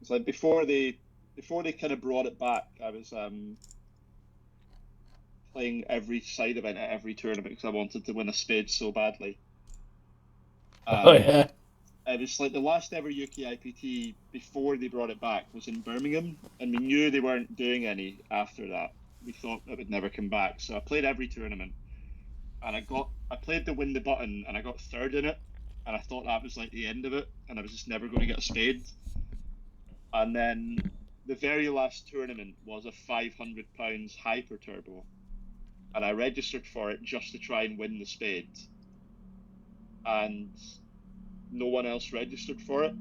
It's like before they kind of brought it back. I was playing every side event at every tournament because I wanted to win a spade so badly. Oh yeah. It was like the last ever UK IPT before they brought it back was in Birmingham, and we knew they weren't doing any after that. We thought it would never come back, so I played every tournament, and I played the win the button, and I got third in it, and I thought that was like the end of it, and I was just never going to get a spade. And then the very last tournament was a £500 hyper turbo, and I registered for it just to try and win the spade, and no one else registered for it.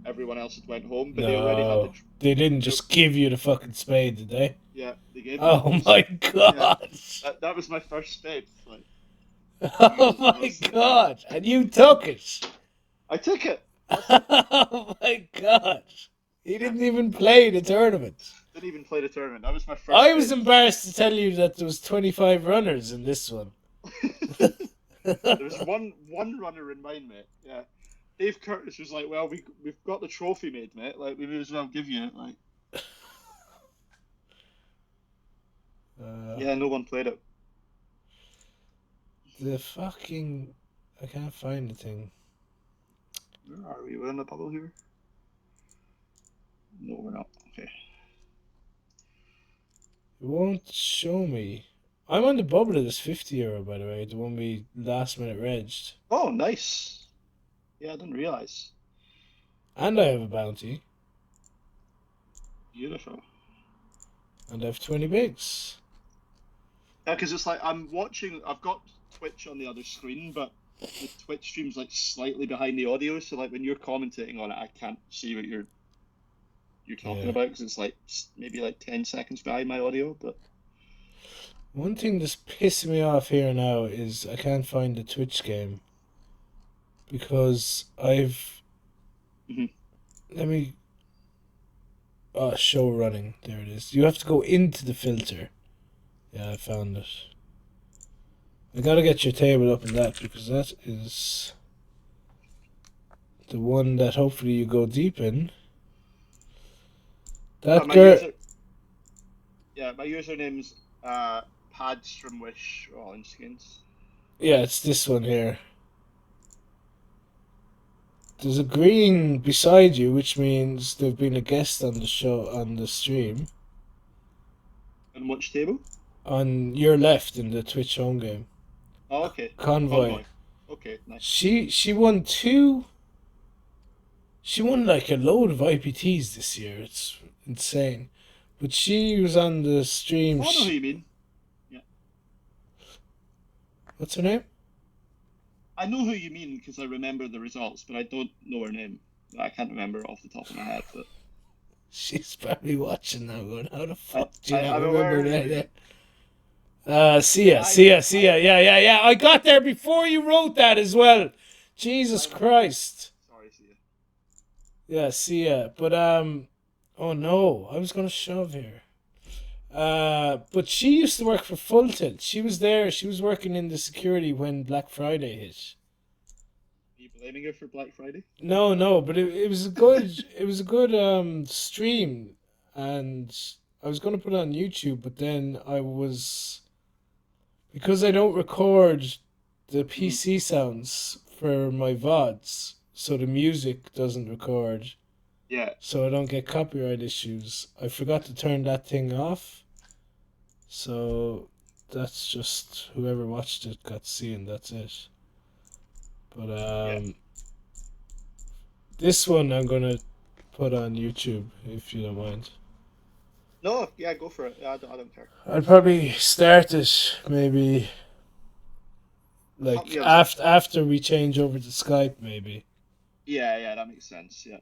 Everyone else had went home, but they already had they didn't just give you the fucking spade, did they? Yeah, they gave me Oh my god! Yeah, that was my first spade. Like, oh my god! And you took it! I took it! oh my god! He didn't even play the tournament. Didn't even play the tournament. That was my first I was embarrassed to tell you that there was 25 runners in this one. There was one runner in mine, mate. Yeah. Dave Curtis was like, well, we've got the trophy made, mate. Like, we may as well give you it. Like, yeah, no one played it. The fucking... I can't find the thing. Where are we? We're in the bubble here? No, we're not. Okay. It won't show me. I'm on the bubble of this €50, by the way. The one we last minute regged. Oh, nice. Yeah, I didn't realise. And I have a bounty. Beautiful. And I have 20 bigs. Yeah, because it's like I'm watching. I've got Twitch on the other screen, but the Twitch stream's like slightly behind the audio, so like when you're commentating on it, I can't see what you're talking about because it's like maybe like 10 seconds behind my audio. But one thing that's pissing me off here now is I can't find the Twitch game because I've let me show running. There it is. You have to go into the filter. Yeah, I found it. I gotta get your table up in that because that is the one that hopefully you go deep in. That girl. My username's Pads from Wish all in skins. Yeah, it's this one here. There's a green beside you, which means they've been a guest on the show, on the stream. On which table? On your left in the Twitch home game. Oh, okay. Convoy. Convoy. Okay, nice. She won two. She won like a load of IPTs this year. It's insane. But she was on the stream. Oh, I know who you mean. Yeah. What's her name? I know who you mean because I remember the results, but I don't know her name. I can't remember off the top of my head, but She's probably watching now going, how the I, fuck do you not I'm aware remember of who you that? mean. Sia, I, Sia, I, Sia. Yeah. I got there before you wrote that as well. Jesus I'm Christ. sorry, see you. Yeah, Sia. But, oh no, I was going to shove here. But she used to work for Full Tilt. She was there. She was working in the security when Black Friday hit. Are you blaming her for Black Friday? No, but it was a good it was a good stream, and I was gonna put it on YouTube, but then I was because I don't record the Hmm. PC sounds for my VODs, so the music doesn't record, Yeah. so I don't get copyright issues. I forgot to turn that thing off, so that's just whoever watched it got to see, and that's it. But Yeah. this one I'm gonna put on YouTube if you don't mind. No, yeah, go for it. Yeah, I don't care. I'd probably start it maybe like Yeah, after we change over to Skype maybe. yeah, that makes sense. Yeah.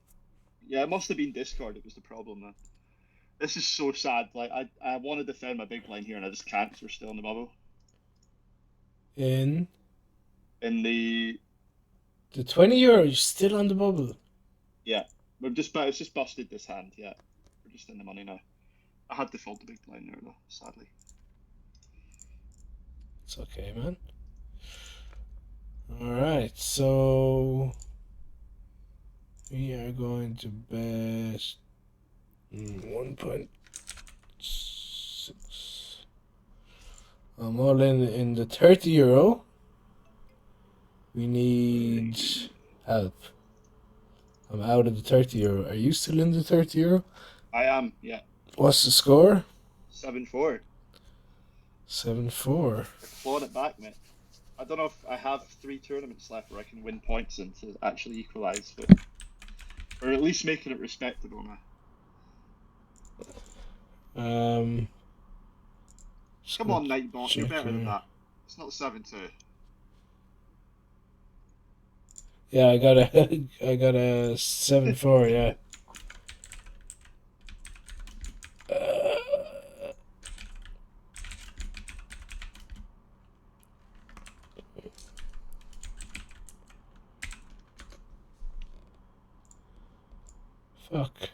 Yeah, it must have been Discord that was the problem then. This is so sad. Like, I want to defend my big blind here, and I just can't because we're still in the bubble. In In the the €20, you're still on the bubble. Yeah, it's just busted this hand. Yeah, we're just in the money now. I had to fold the big blind there though, sadly. It's okay, man. Alright, so we are going to bet 1.6. I'm all in the €30. We need help. I'm out of the €30. Are you still in the €30? I am. Yeah, What's the score? 7-4. 7-4. We're clawing it back, mate. I don't know if I have 3 tournaments left where I can win points and to actually equalise, but or at least making it respectable now. Come on, Nightbot, you're better than that. It's not 7-2. Yeah, I got a I got a 7-4. Yeah. Fuck.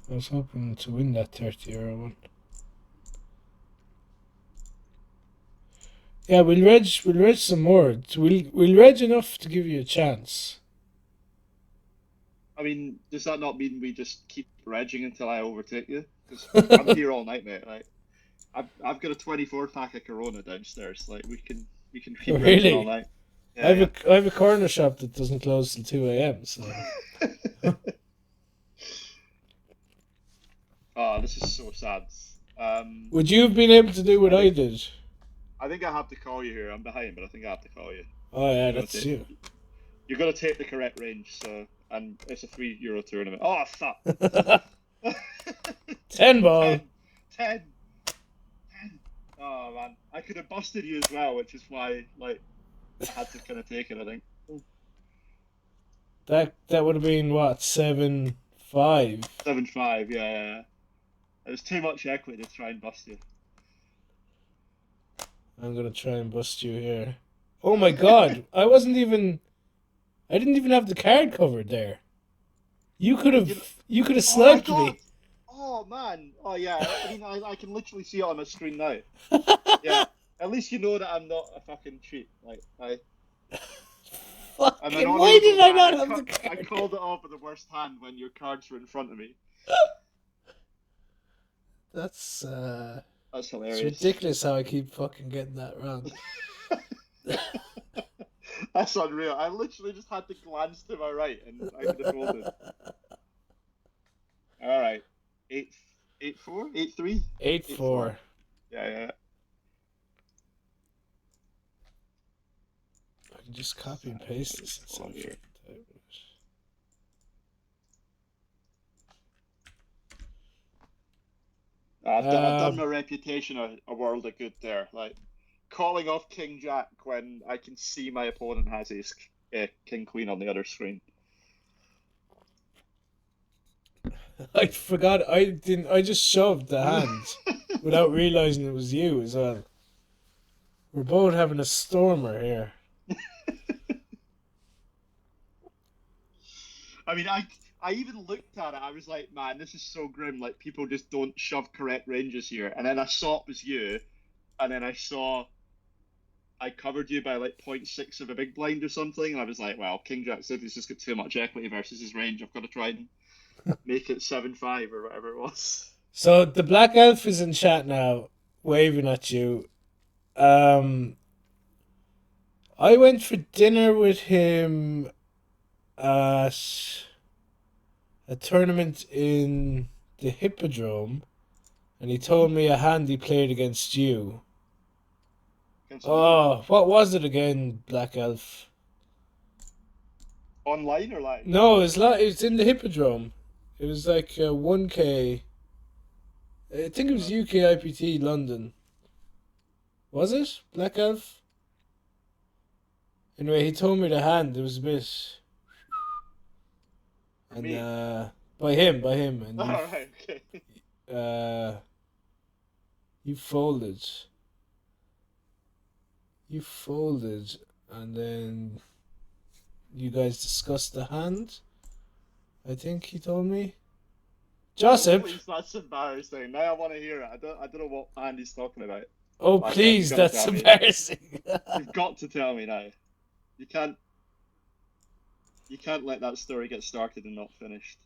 I was hoping to win that €30 one. Yeah, we'll reg some more. We'll reg enough to give you a chance. I mean, does that not mean we just keep regging until I overtake you? Because I'm here all night, mate. Like, I've got a 24 pack of Corona downstairs. Like, we can keep regging all Really? night. I have a corner shop that doesn't close till 2 a.m. So. Oh, this is so sad. Would you have been able to do what I did? I think I have to call you here. I'm behind, but I think I have to call you. Oh yeah, that's you. You're gonna take the correct range, so and it's a €3 tournament. Oh fuck! 10 ball. 10. Oh man, I could have busted you as well, which is why like I had to kind of take it. I think That would have been what 7-5. 7-5. Yeah. It was too much equity to try and bust you. I'm gonna try and bust you here. Oh my god! I didn't even have the card covered there. You could have sniped me. Oh man! Oh yeah! I mean, I can literally see it on my screen now. Yeah. At least you know that I'm not a fucking cheat. Like Fucking, why did I not have the card? I called it off with the worst hand when your cards were in front of me. That's hilarious. It's ridiculous how I keep fucking getting that wrong. That's unreal. I literally just had to glance to my right and I could have folded. All right, 8-4, 8-3, 8-4. Yeah. can just copy and paste this instead of Here. typing it. I've done my reputation a world of good there. Like calling off King Jack when I can see my opponent has his King Queen on the other screen. I forgot. I didn't. I just shoved the hand without realizing it was you as well. We're both having a stormer here. I mean, I even looked at it. I was like, man, this is so grim. Like people just don't shove correct ranges here. And then I saw it was you, and then I saw I covered you by like 0.6 of a big blind or something. And I was like, well, King Jack said he's just got too much equity versus his range. I've got to try and make it 7-5 or whatever it was. So the Black Elf is in chat now, waving at you. I went for dinner with him at a tournament in the Hippodrome, and he told me a hand he played against you. Oh, what was it again, Black Elf? Online or live? No, it was in the Hippodrome. It was like 1K. I think it was UK IPT London. Was it Black Elf? Anyway, he told me the hand. It was a bit. And by him, and Right, okay. You folded. You folded, and then you guys discussed the hand. I think he told me. Joseph. Please, that's embarrassing. Now I want to hear it. I don't know what hand he's talking about. Oh, please, that's embarrassing. You've got to tell me now. You can't let that story get started and not finished.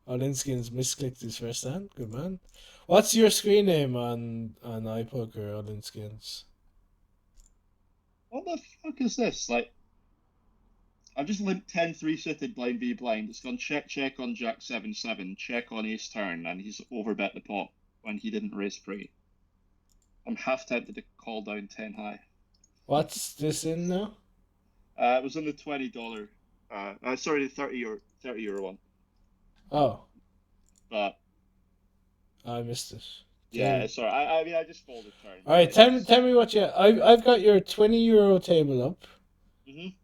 Olinskins misclicked his first hand. Good man. What's your screen name on iPoker, Olinskins? What the fuck is this? Like, I've just limped 10-3 suited blind v blind. It's gone check on Jack 7-7, check on ace turn, and he's overbet the pot when he didn't raise pre. I'm half tempted to call down 10 high. What's this in now? It was on the $20. Sorry, the 30 euro one. Oh. But I missed it. Yeah, sorry. I mean, I just folded turn. All right, tell me what you. I've got your €20 table up. Mhm.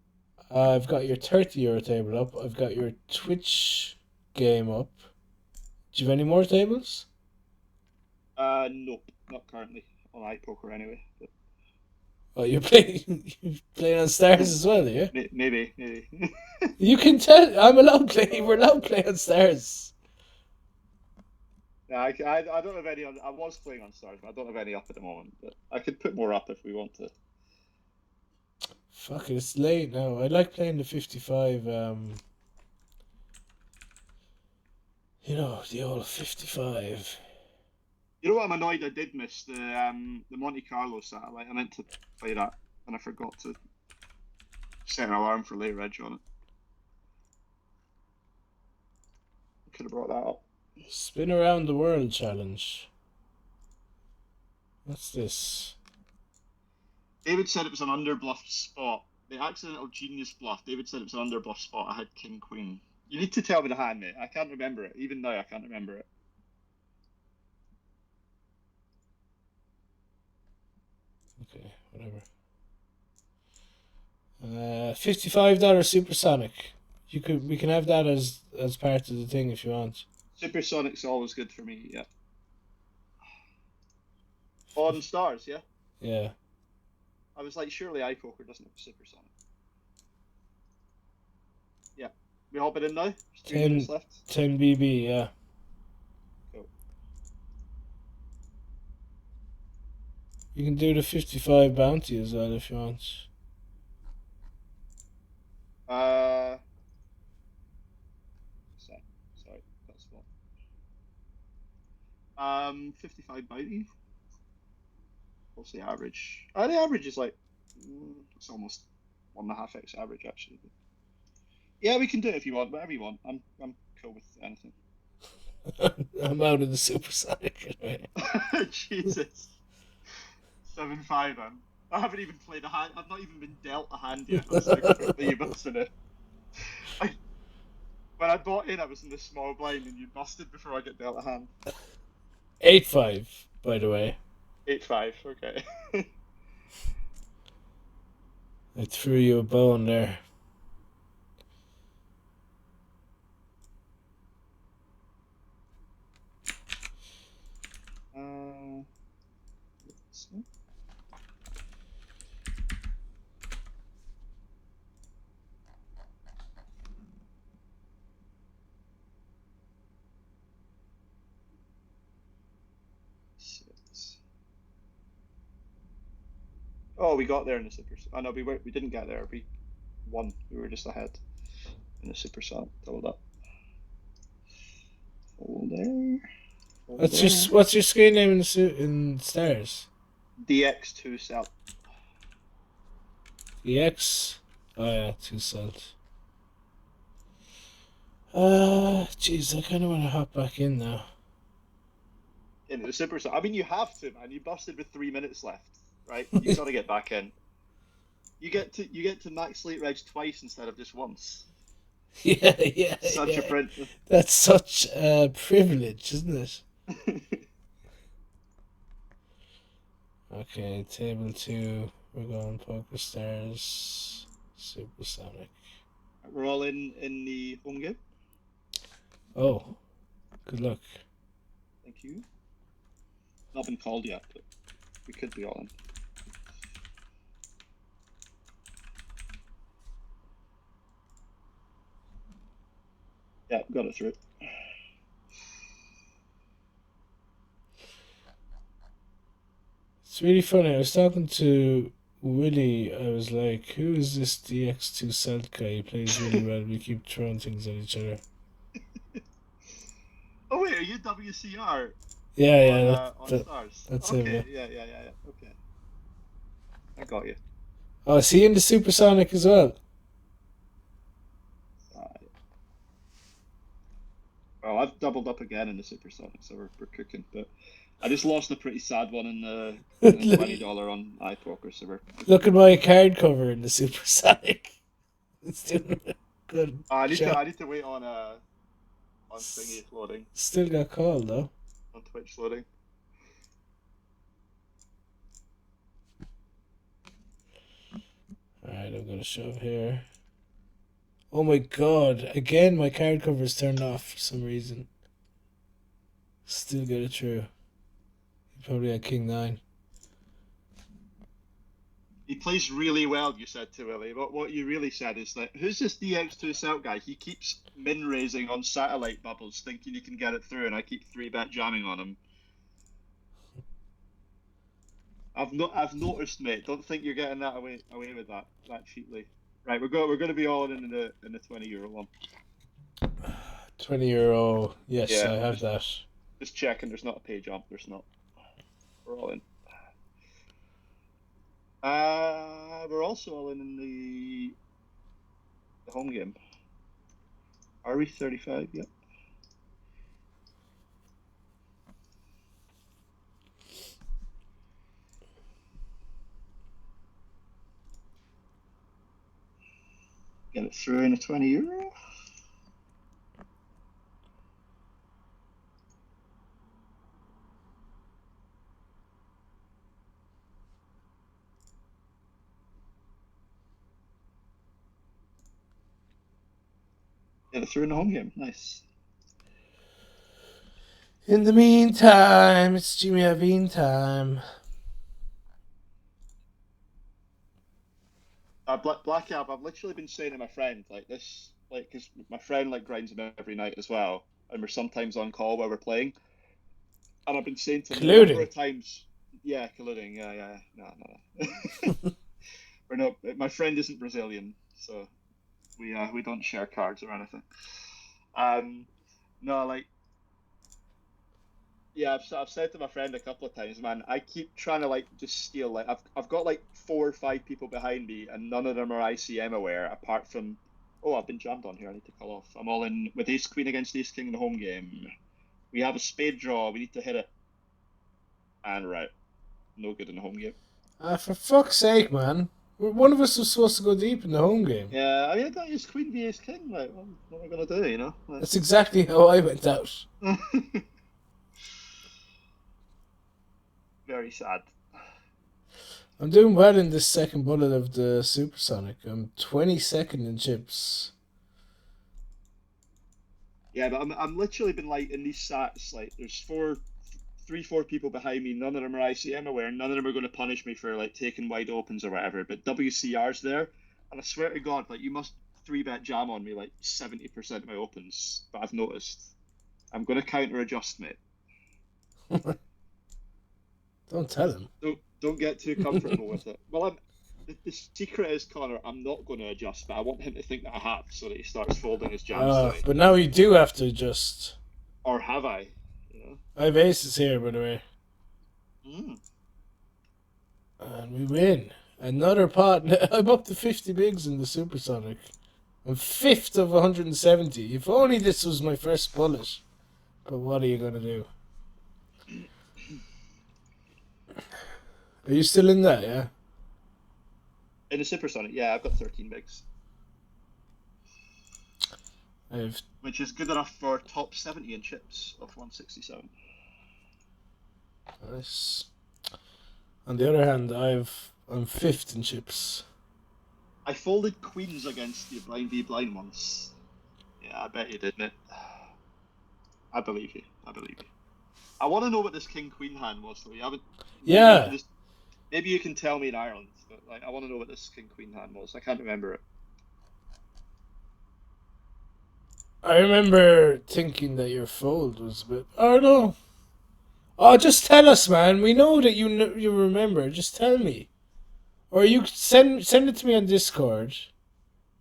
I've got your €30 table up. I've got your Twitch game up. Do you have any more tables? Nope, not currently on iPoker anyway. But... Oh, you're playing on stars as well, are you? Maybe. You can tell. We're allowed to play on stars. Yeah, I don't have any on. I was playing on stars, but I don't have any up at the moment. But I could put more up if we want to. Fuck it, it's late now. I like playing the 55. The old 55. You know what? I'm annoyed I did miss the Monte Carlo satellite. I meant to play that, and I forgot to set an alarm for late reg on it. I could have brought that up. Spin around the world challenge. What's this? David said it was an underbluffed spot. The accidental genius bluff. David said it was an underbluffed spot. I had king queen. You need to tell me the hand, mate. I can't remember it. Even now, I can't remember it. Okay, whatever. $55 supersonic. We can have that as part of the thing if you want. Supersonic's always good for me. Yeah. On stars, yeah. Yeah. I was like, surely iPoker doesn't have supersonic. Yeah. We hop it in now? 3 minutes left. 10 BB, yeah. Cool. You can do the 55 bounty as well if you want. Sorry, that's what. 55 bounty. What's the average? The average is like it's almost 1.5x average actually. Yeah, we can do it if you want, whatever you want. I'm cool with anything. I'm out of the supersonic. Jesus. 7-5 then. I haven't even played a hand. I've not even been dealt a hand yet. That's how quickly you busted it. I, when I bought in, I was in the small blind, and you busted before I get dealt a hand. 8-5, by the way. 8-5. Okay. I threw you a bone there. Let's see. Six. Oh, we got there in the super. Oh no, we didn't get there. We won. We were just ahead in the super salt. Doubled up. Hold there. Hold there. What's your screen name in stars? DX2 salt. EX? Oh yeah, 2 salt. Jeez, I kind of want to hop back in now. In the super salt. I mean, you have to, man. You busted with 3 minutes left, right? You got to get back in. You get to max slate reg twice instead of just once. Yeah. Such a print. That's such a privilege, isn't it? Okay, table 2. We're going Poker Stars, Supersonic. We're all in the home game. Oh, good luck. Thank you. Not been called yet, but we could be all in. Yeah, got it through. It's really funny. I was talking to Willie. I was like, who is this DX2 Celt guy? He plays really well. We keep throwing things at each other. Oh wait, are you WCR? Yeah, On Stars. that's Okay, him. yeah. Okay, I got you. Oh, is he in the Supersonic as well? Well, I've doubled up again in the Supersonic, so we're cooking. But I just lost a pretty sad one in the $20 on iPoker, so we're Look at my card cover in the Supersonic. It's doing a good I job. need to wait on thingy loading. Still got called though. On Twitch loading. Alright, I'm gonna shove here. Oh my god, again my card cover is turned off for some reason. Still get it through. He probably had King 9. He plays really well, you said to Willie. What you really said is that, who's this DX2 Celt guy? He keeps min raising on satellite bubbles, thinking he can get it through, and I keep 3-bet jamming on him. I've noticed, mate. Don't think you're getting that away with that cheaply. Right, we're going to be all in the €20 one. €20. Yes, Yeah, I have that. Just checking. There's not a pay jump. There's not. We're all in. We're also all in the home game. Are we 35? Yep. Get it through in a €20. Get it through in the home game. Nice. In the meantime, it's Jimmy Avine time. Black Ab, I've literally been saying to my friend this, because my friend grinds him every night as well, and we're sometimes on call while we're playing. And I've been saying to him a number of times, yeah, colluding, yeah, no. We're not. My friend isn't Brazilian, so we don't share cards or anything. No, yeah, I've said to my friend a couple of times, man, I keep trying to just steal. I've got 4 or 5 people behind me, and none of them are ICM aware, apart from. Oh, I've been jammed on here. I need to call off. I'm all in with Ace Queen against Ace King in the home game. We have a spade draw. We need to hit it. And right, no good in the home game. For fuck's sake, man. One of us was supposed to go deep in the home game. Yeah, I mean, I got his queen v ace king. Like, what am I gonna do? You know. Like... That's exactly how I went out. Very sad. I'm doing well in this second bullet of the Supersonic. I'm 22nd in chips. Yeah, but I'm literally been like in these sats. Like, there's three, four people behind me. None of them are ICM aware. None of them are going to punish me for like taking wide opens or whatever. But WCR's there, and I swear to God, like you must 3-bet jam on me like 70% of my opens. But I've noticed. I'm going to counter adjust, mate. Don't tell him. Don't get too comfortable with it. Well, the secret is, Connor, I'm not going to adjust, but I want him to think that I have, so that he starts folding his jams. But now you do have to adjust. Or have I? You know? I have aces here, by the way. And we win. Another pot. I'm up to 50 bigs in the Supersonic. I'm 5th of 170. If only this was my first bullet. But what are you going to do? Are you still in that, yeah? In the Supersonic, yeah, I've got 13 bigs. Which is good enough for top 70 in chips of 167. Nice. On the other hand, I'm 5th in chips. I folded queens against you blind v blind once. Yeah, I bet you did, mate. I believe you. I want to know what this king queen hand was, though. You haven't. Yeah. Maybe you can tell me in Ireland, but like I want to know what this king queen hand was. I can't remember it. I remember thinking that your fold was a bit. Oh no. Oh, just tell us, man. We know that you remember. Just tell me, or you send it to me on Discord.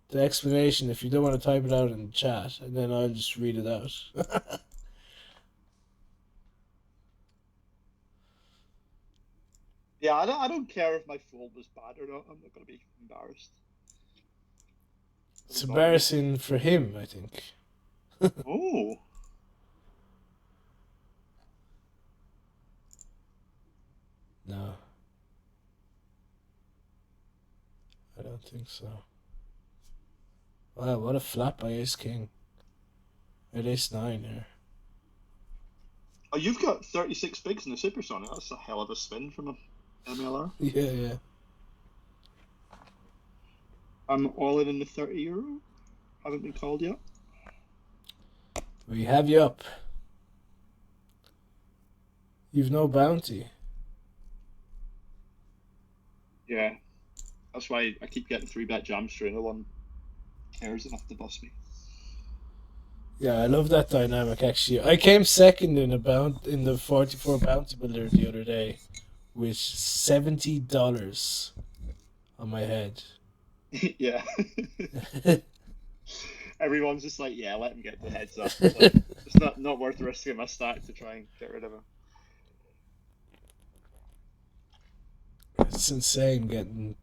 The explanation, if you don't want to type it out in the chat, and then I'll just read it out. Yeah, I don't care if my fold was bad or not. I'm not going to be embarrassed. It's embarrassing for him, I think. Oh. No. I don't think so. Wow, what a flap by Ace King. At Ace 9 here. Oh, you've got 36 bigs in the Supersonic. That's a hell of a spin from a MLR. Yeah. I'm all in the €30. Haven't been called yet. We have you up. You've no bounty. Yeah. That's why I keep getting 3-bet jams through. No one cares enough to bust me. Yeah, I love that dynamic actually. I came second in the 44 bounty builder the other day with $70 on my head. Yeah. Everyone's just like, yeah, let him get the heads up. Like, it's not worth risking my stack to try and get rid of him. It's insane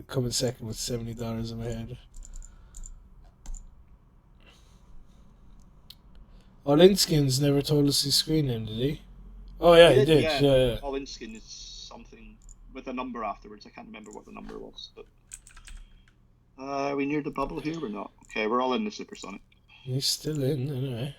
coming second with $70 on my head. Olinskin's never told us his screen name, did he? Oh yeah, he did. Yeah. Olinskin is something with a number afterwards. I can't remember what the number was, but are we near the bubble here or not? Okay, we're all in the Supersonic. He's still in anyway.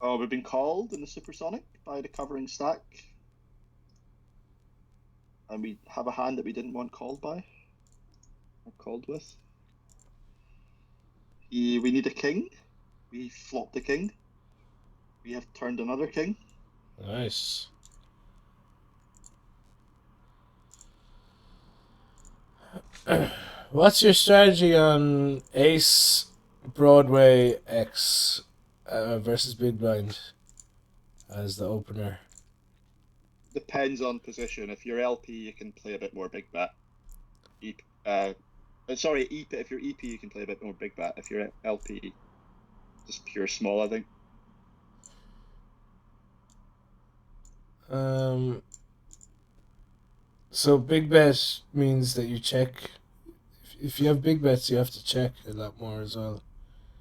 Oh, we've been called in the Supersonic by the covering stack. And we have a hand that we didn't want called by. Or called with. We need a king. We flopped a king. We have turned another king. Nice. What's your strategy on Ace, Broadway, X versus Big Blind as the opener? Depends on position. If you're LP, you can play a bit more big bet. EP, if you're EP, you can play a bit more big bet. If you're LP, just pure small, I think. So big bet means that you check. If you have big bets, you have to check a lot more as well.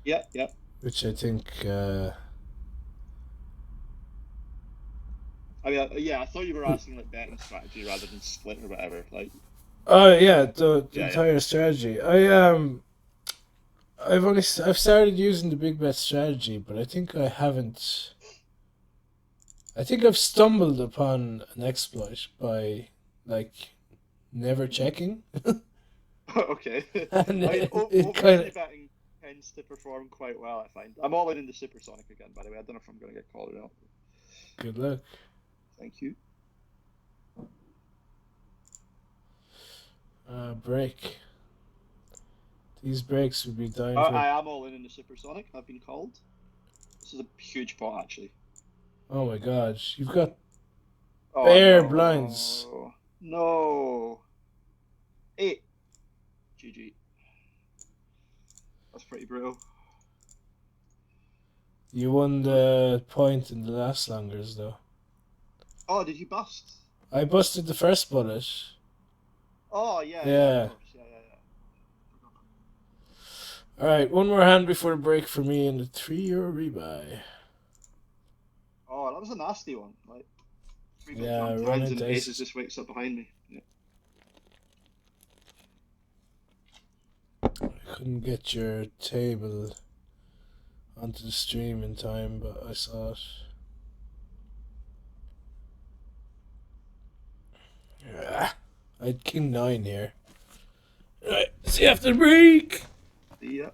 Yeah. which I think. I mean, yeah, I thought you were asking like betting strategy rather than split or whatever. Like, Oh yeah, the yeah, yeah. entire strategy. I've started using the big bet strategy, but I think I haven't. I think I've stumbled upon an exploit by like never Mhm. checking, Okay. and I mean, it kind oversea of betting tends to perform quite well, I find. I'm all in the Supersonic again, by the way. I don't know if I'm going to get called or not. good luck. Thank you. Break. These breaks would be dying for. I am all in the Supersonic. I've been called. This is a huge pot, actually. Oh my god, you've got Oh bare blinds. no. No. 8. GG. That's pretty brutal. You won the point in the last longers though. Oh, did you bust? I busted the first bullet. Oh, yeah, yeah, of Yeah. course. Yeah, yeah, yeah. Forgot All right, one more hand before the break for me in the €3 rebuy. Oh, that was a nasty one. Like, 3-bet Yeah, jumped run hands into and aces aces. just wakes up behind me. Yeah. Couldn't get your table onto the stream in time, but I saw it. Yeah. I had king 9 here. All right, see you after the break. Yeah.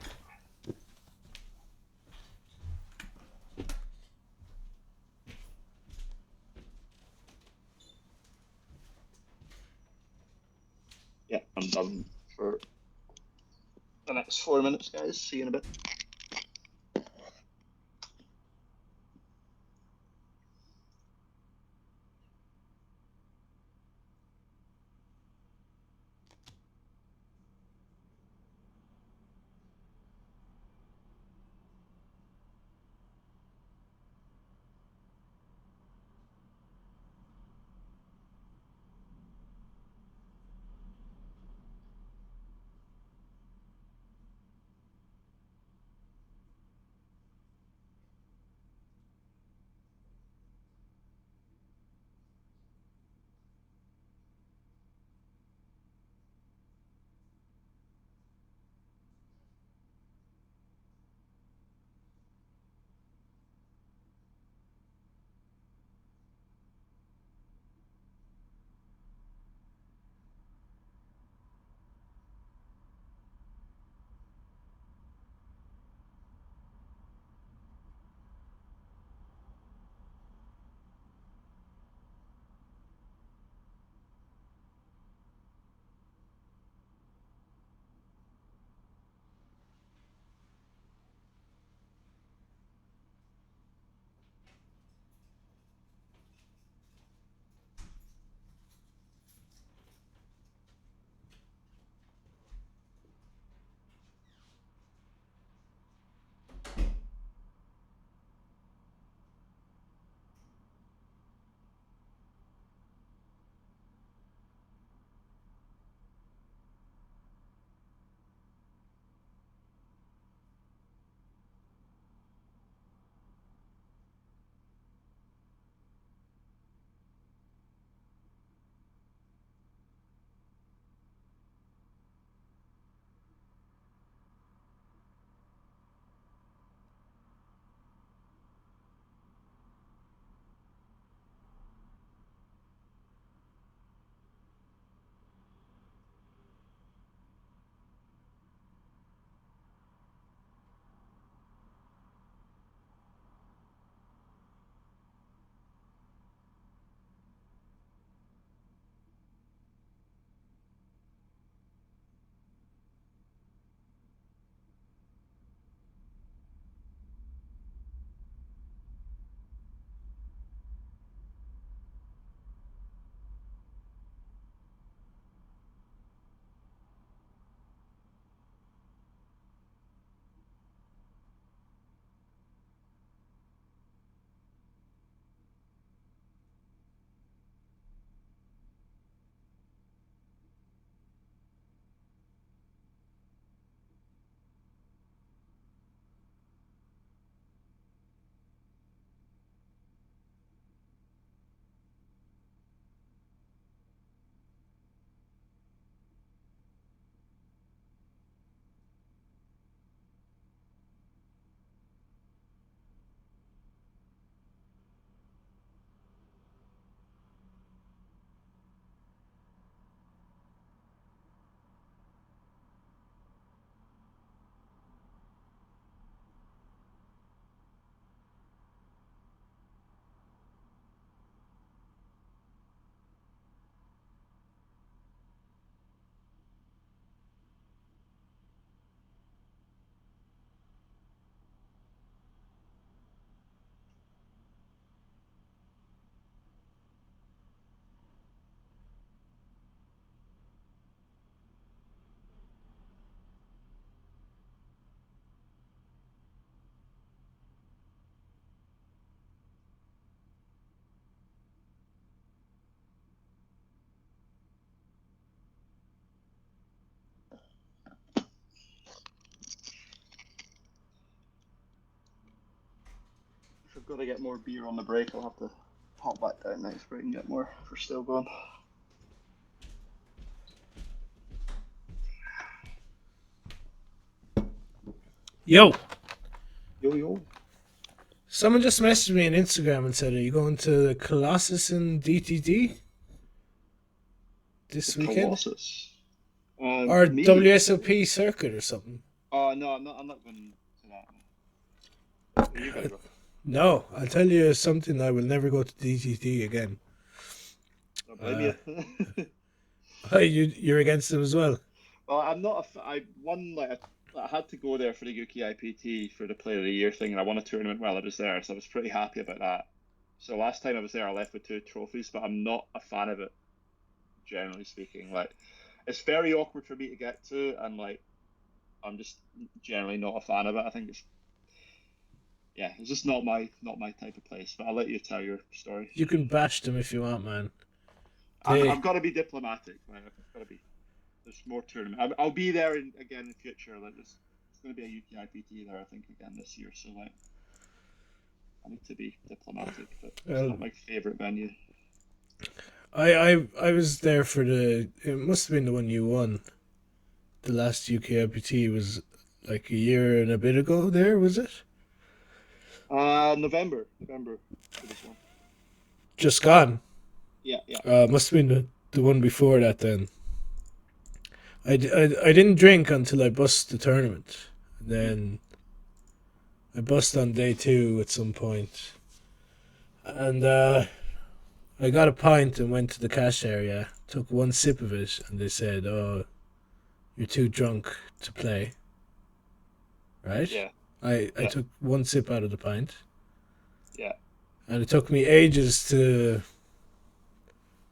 Yeah, I'm done for the next 4 minutes, guys. See you in a bit. got to get more beer on the break. I'll have to hop back down next break and get more if we're still going. Yo, Yo. someone just messaged me on Instagram and said, "Are you going to Colossus in DTD this weekend, Colossus. or Me? WSOP circuit or something?" Oh no, I'm not going to that. Are you going to go? No, I'll tell you something. I will never go to DTD again. I blame you. You're against them as well. Well, I'm not. I won I had to go there for the UK IPT for the Player of the Year thing, and I won a tournament while I was there, so I was pretty happy about that. So last time I was there, I left with 2 trophies, but I'm not a fan of it, generally speaking. Like, it's very awkward for me to get to, and like, I'm just generally not a fan of it. I think it's just not my type of place. But I'll let you tell your story. You can bash them if you want, man. I've got to be diplomatic. Like, I've got to be. There's more tournament. I'll be there again in the future. Like, there's going to be a UK IPT there, I think, again this year. So like, I need to be diplomatic, but it's not my favorite venue. I was there for the. It must have been the one you won. The last UK IPT was like a year and a bit ago. There was it. November for this one. Just gone. Yeah. Must have been the one before that then. I didn't drink until I bust the tournament. Then I bust on day 2 at some point. And I got a pint and went to the cash area, took one sip of it, and they said, "Oh, you're too drunk to play." Right? Yeah. I took one sip out of the pint. Yeah. And it took me ages to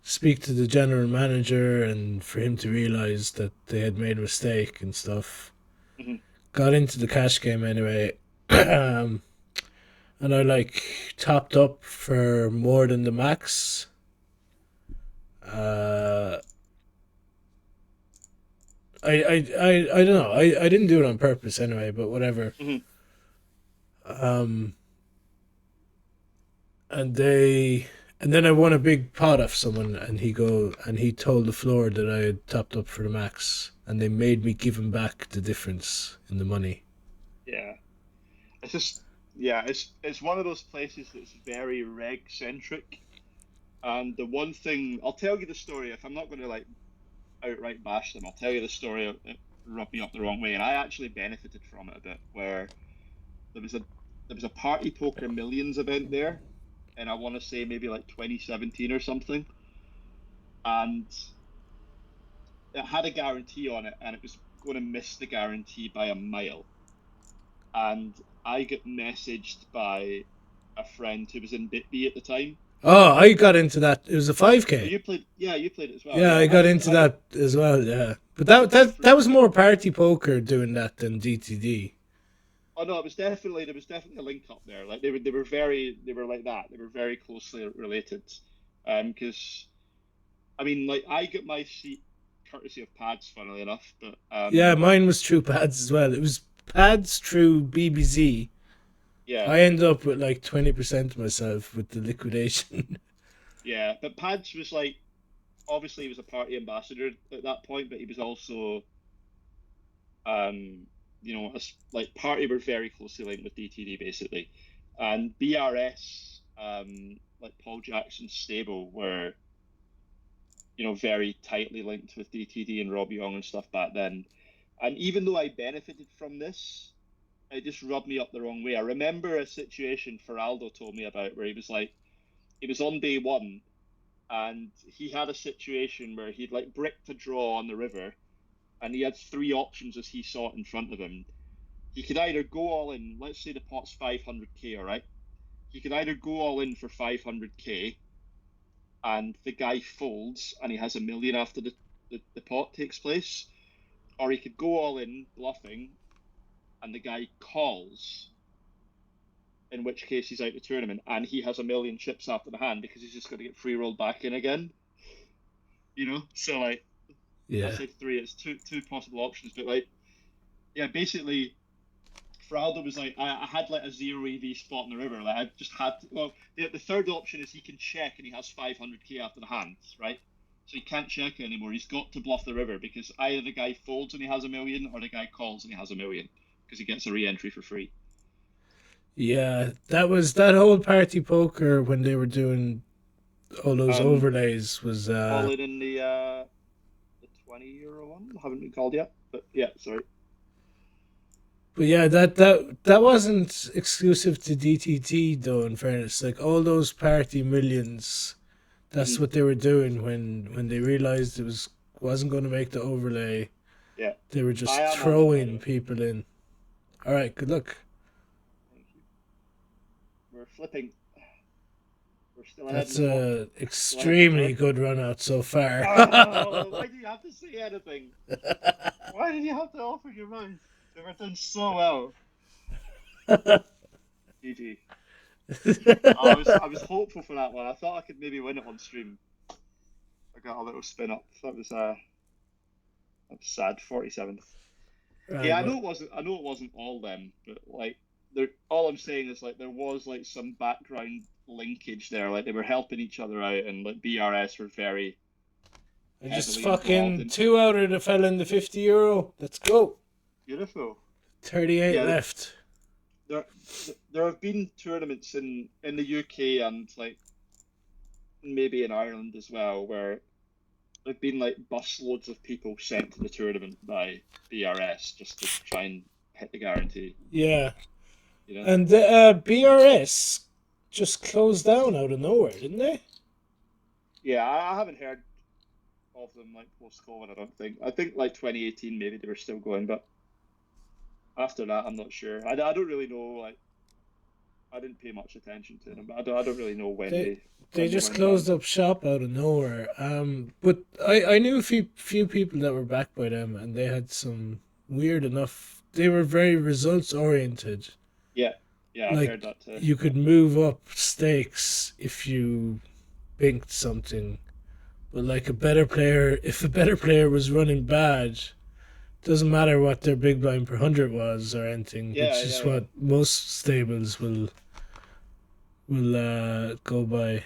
speak to the general manager and for him to realise that they had made a mistake and stuff. Mm-hmm. Got into the cash game anyway. And I like topped up for more than the max. I don't know. I didn't do it on purpose anyway, but whatever. Mm-hmm. And then I won a big pot off someone, and he told the floor that I had topped up for the max, and they made me give him back the difference in the money. Yeah. It's one of those places that's very reg centric. And the one thing I'll tell you the story, if I'm not going to like outright bash them, I'll tell you the story that rubbed me up the wrong way, and I actually benefited from it a bit. Where there was a Party Poker Millions event there, and I want to say maybe like 2017 or something, and it had a guarantee on it, and it was going to miss the guarantee by a mile. And I got messaged by a friend who was in BitB at the time. Oh, I got into that. It was a 5K. So you played it as well. Yeah, I got into that as well. Yeah, but that was more party poker doing that than DTD. Oh no, there was definitely a link up there. Like they were like that. They were very closely related. Because I mean, like I got my seat courtesy of pads, funnily enough. But yeah, mine was through pads as well. It was pads through BBZ. Yeah, I ended up with like 20% myself with the liquidation. Yeah, but Pads was like, obviously he was a party ambassador at that point, but he was also, like party were very closely linked with DTD basically, and BRS, like Paul Jackson's stable were, very tightly linked with DTD and Rob Young and stuff back then, and even though I benefited from this, it just rubbed me up the wrong way. I remember a situation Feraldo told me about where he was on day 1, and he had a situation where he'd like bricked a draw on the river, and he had 3 options as he saw it in front of him. He could either go all in, let's say the pot's 500k, all right? He could either go all in for 500k, and the guy folds, and he has 1 million after the pot takes place, or he could go all in, bluffing, and the guy calls, in which case he's out the tournament, and he has 1 million chips after the hand because he's just going to get free rolled back in again. So like, Yeah. I said 3. It's two possible options, but like, yeah, basically, Fraldo was like, I had like a zero EV spot in the river. Like I just had to, well, the third option is he can check and he has 500k after the hands, right? So he can't check anymore. He's got to bluff the river because either the guy folds and he has a million, or the guy calls and he has a million because he gets a re-entry for free. Yeah, that was that whole party poker when they were doing all those Um, overlays was Call it in the 20 euro one. Haven't been called yet, but yeah, sorry. but yeah, that wasn't exclusive to DTT though, in fairness. Like all those party millions, that's Mhm. what they were doing when they realized it wasn't going to make the overlay. Yeah, They were I just am on it by the throwing way. people in. All right, good luck. Thank you. We're flipping. We're still ahead in That's the pot. a Still ahead in the extremely turn. good run out so far. Oh, why do you have to say anything? Why did you have to offer your mouth? They were doing so well. GG. I was hopeful for that one. I thought I could maybe win it on stream. I got a little spin up. That was sad. 47th. Right, Yeah, well, I know it wasn't all them, but like there. All I'm saying is like there was like some background linkage there. Like they were helping each other out, and like BRS were very I just heavily involved fucking in. two out of the fell in the €50. Let's go. Beautiful. 38 Yeah, left. there there have been tournaments in the UK and like maybe in Ireland as well where there've been like busloads of people sent to the tournament by BRS just to try and hit the guarantee. Yeah. You know? And the BRS just closed down out of nowhere, didn't they? Yeah, I haven't heard of them like post COVID. I don't think. I think like 2018 maybe they were still going, but after that I'm not sure. I don't really know. Like I didn't pay much attention to them, but I don't really know They they when they just went down. closed up shop out of nowhere. But I knew a few people that were backed by them, and they had some weird enough. They were very results oriented. Yeah, yeah, I've heard Like that too. you could move up stakes if you binked something. But like if a better player was running bad, doesn't matter what their big blind per hundred was or anything, Yeah, which yeah, is yeah. what most stables will go by.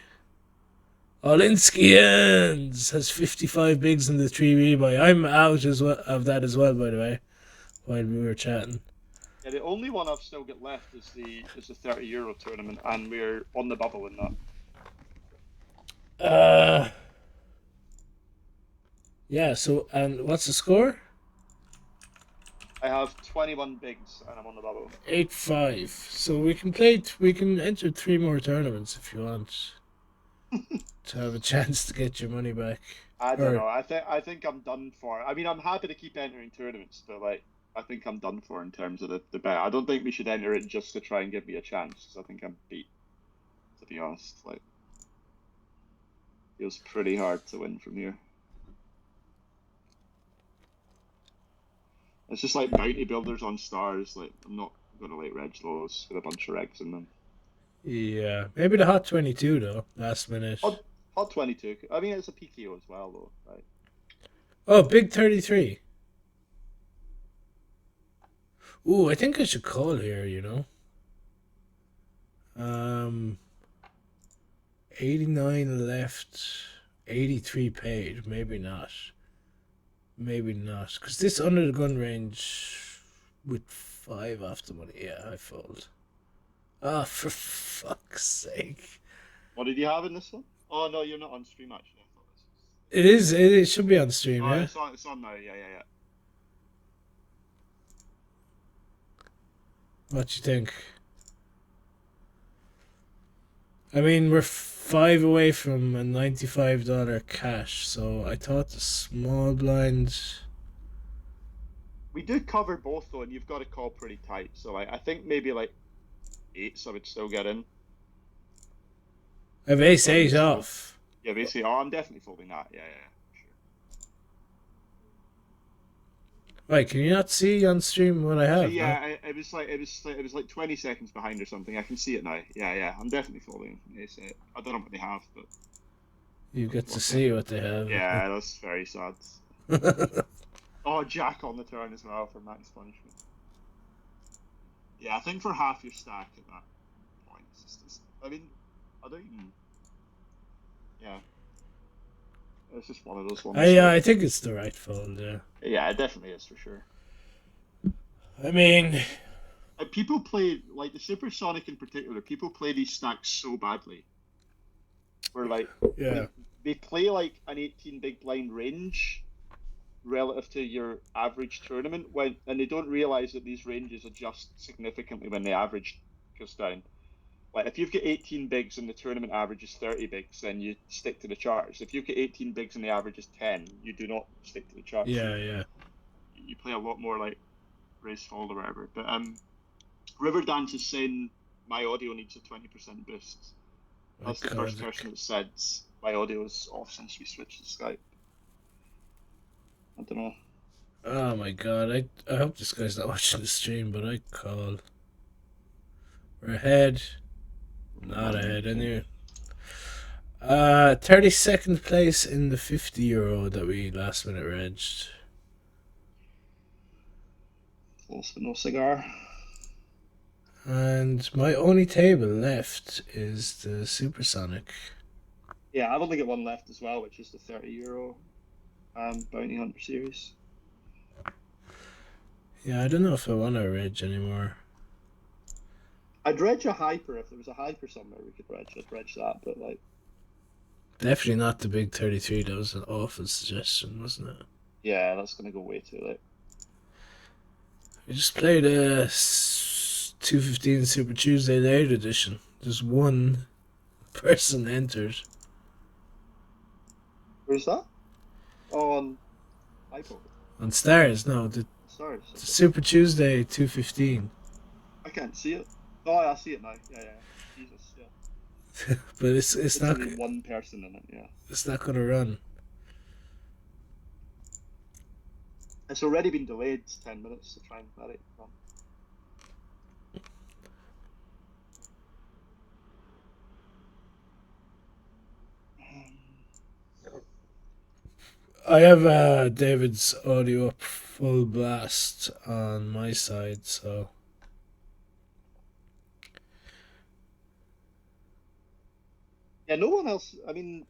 Olinskians has 55 bigs in the 3 rebuy. I'm out as well of that as well, by the way, while we were chatting. Yeah, the only one I've still got left is the 30 euro tournament, and we're on the bubble in that. Uh, yeah. So, and what's the score? I have 21 bigs, and I'm on the bubble. 8-5. So we can play. We can enter 3 more tournaments if you want to have a chance to get your money back. I don't Or know. I think I'm done for. I mean, I'm happy to keep entering tournaments, but like I think I'm done for in terms of the bet. I don't think we should enter it just to try and give me a chance, because I think I'm beat. To be honest, like feels pretty hard to win from here. It's just like bounty builders on stars. Like I'm not gonna like reg those with a bunch of regs in them. yeah, maybe the hot 22 though. Last minute. Hot 22. I mean, it's a PKO as well, though, right? Oh, big 33. Ooh, I think I should call here. 89 left, 83 paid. Maybe not. Maybe not. Because this under the gun range with 5 off the money. Yeah, I fold. Ah, for fuck's sake. What did you have in this one? Oh no, you're not on stream actually. I thought this was. It is. It should be on stream, Oh, yeah? it's on now. Yeah, yeah, yeah. What you think? I mean, we're 5 away from a $95 cash, so I thought the small blind. We do cover both though, and you've got to call pretty tight. So I think maybe like eights I would still get in. I have ace 8 Sevens, no. off. Yeah, basically. Oh, I'm definitely folding that. Yeah, yeah, yeah. Sure. Right, can you not see on stream what I have, no? Yeah, it was like 20 seconds behind or something. I can see it now. Yeah, yeah. I'm definitely folding. I don't know what they have, but You get to what's see what they have. yeah, that's very sad. Oh, Jack on the turn as well for max punishment. Yeah, I think for half your stack at that point, I mean, I don't even. Yeah, it's just one of those ones that. I think it's the right fold. Yeah. Yeah, it definitely is for sure. I mean, People play like the Supersonic in particular. People play these stacks so badly. Where like yeah, they play like an 18 big blind range relative to your average tournament and they don't realize that these ranges adjust significantly when the average goes down. Like if you've got 18 bigs and the tournament average is 30 bigs, then you stick to the charts. If you've got 18 bigs and the average is 10, you do not stick to the charts. yeah. You play a lot more like race fold or whatever. But Riverdance is saying my audio needs a 20% boost. My That's the God. first person that said my audio is off since we switched to Skype. I don't know. Oh my God. I hope this guy's not watching the stream, but I call. We're ahead. Not ahead anyway. 32nd place in the €50 that we last minute regged. Close but no cigar. And my only table left is the Supersonic. Yeah, I've only got one left as well, which is the €30 Bounty Hunter series. Yeah, I don't know if I want to reg anymore. I'd reg a hyper if there was a hyper somewhere we could reg. I'd reg that, but like. Definitely not the big 33. That was an awful suggestion, wasn't it? Yeah, that's gonna go way too late. We just played a 215 Super Tuesday late edition. Just one person entered. Where's that? Oh, on iPod. On Stars, no, the Sorry. Super Tuesday 215. I can't see it. Oh, I see it now. Yeah. Jesus, yeah. But it's not only one person in it. Yeah. It's not gonna run. It's already been delayed 10 minutes to try and let it run. I have David's audio up full blast on my side, so. Yeah, no one else. I mean,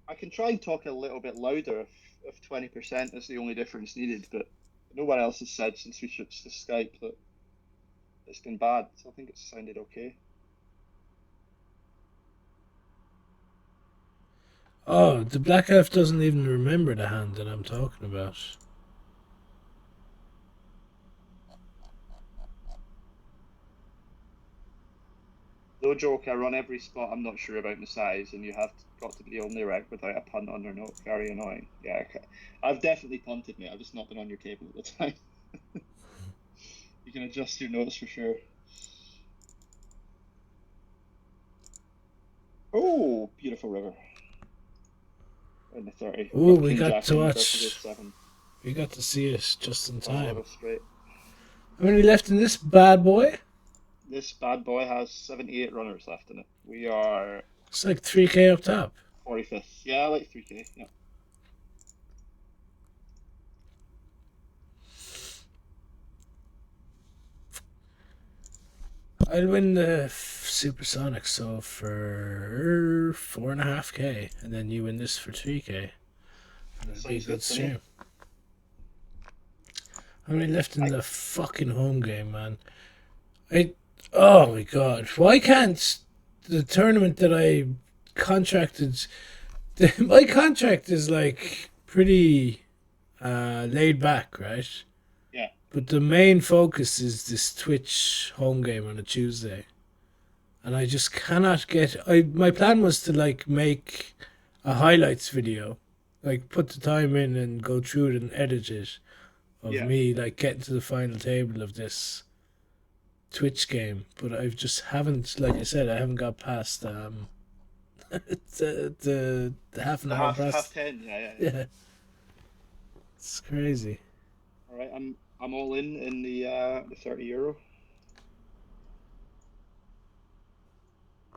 I can try and talk a little bit louder if 20% is the only difference needed, but no one else has said since we switched to Skype that it's been bad, so I think it's sounded okay. Oh, the Black Elf doesn't even remember the hand that I'm talking about. No joke, I run every spot I'm not sure about the size, and you have got to be the only rec without a punt on their note. Very annoying. Yeah, okay. I've definitely punted, mate. I've just not been on your table at the time. You can adjust your notes for sure. Oh, beautiful river. In the 30. Oh, we got to watch. 7. We got to see it just in time. Straight. How many left in this bad boy? This bad boy has 78 runners left in it. We are. It's like 3K up top. 45th. Yeah, like 3K. Yeah. I'd win the Supersonic so for 4.5K, and then you win this for 3K. That'd be a good stream. How many left in the fucking home game, man? Oh my God! Why can't the tournament that I contracted? My contract is like pretty laid back, right? Yeah. But the main focus is this Twitch home game on a Tuesday, and I just cannot get. My plan was to like make a highlights video, like put the time in and go through it and edit it, of me like getting to the final table of this Twitch game, but I just haven't, like I said, I haven't got past the half an hour past. Half 10, yeah. It's crazy. All right, I'm all in the €30.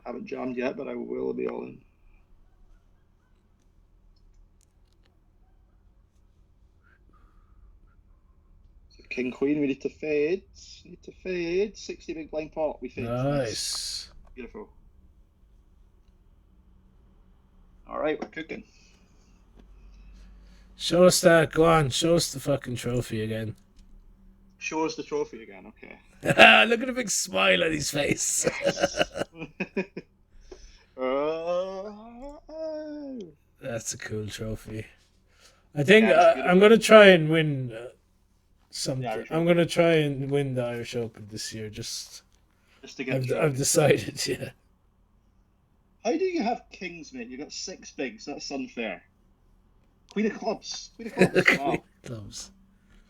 Haven't jammed yet, but I will be all in. So King Queen. We need to fade. 60 big blind pot. We fade. Nice. Beautiful. All right, we're cooking. Show us that. Go on. Show us the fucking trophy again. Show us the trophy again. Okay. Look at the big smile on his face. Yes. That's a cool trophy. I think Yeah, I'm gonna try and win something. I'm Open. gonna try and win the Irish Open this year. Just to get I've decided. Yeah. How do you have kings, mate? You got 6 bigs. That's unfair. Queen of clubs. Wow. Clubs.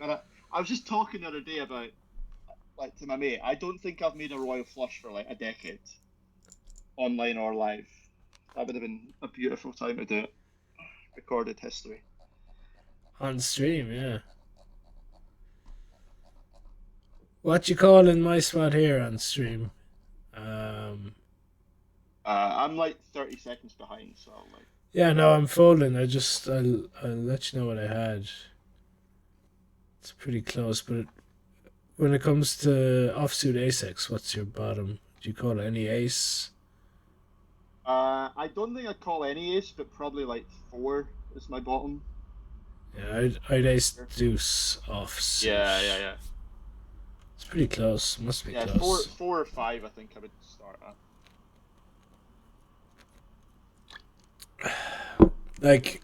I was just talking the other day about, like, to my mate. I don't think I've made a royal flush for like a decade, online or live. That would have been a beautiful time to do it. Recorded history. On stream, yeah. What you calling my spot here on stream? I'm like 30 seconds behind, so like. Yeah, no, I'm folding. I'll let you know what I had. It's pretty close, but when it comes to offsuit ace-x, what's your bottom? Do you call any ace? I don't think I'd call any ace, but probably like 4 is my bottom. Yeah, I'd ace deuce offsuit. Yeah. It's pretty close. Must be close. Yeah, 4 or 5. I think I would start at. Like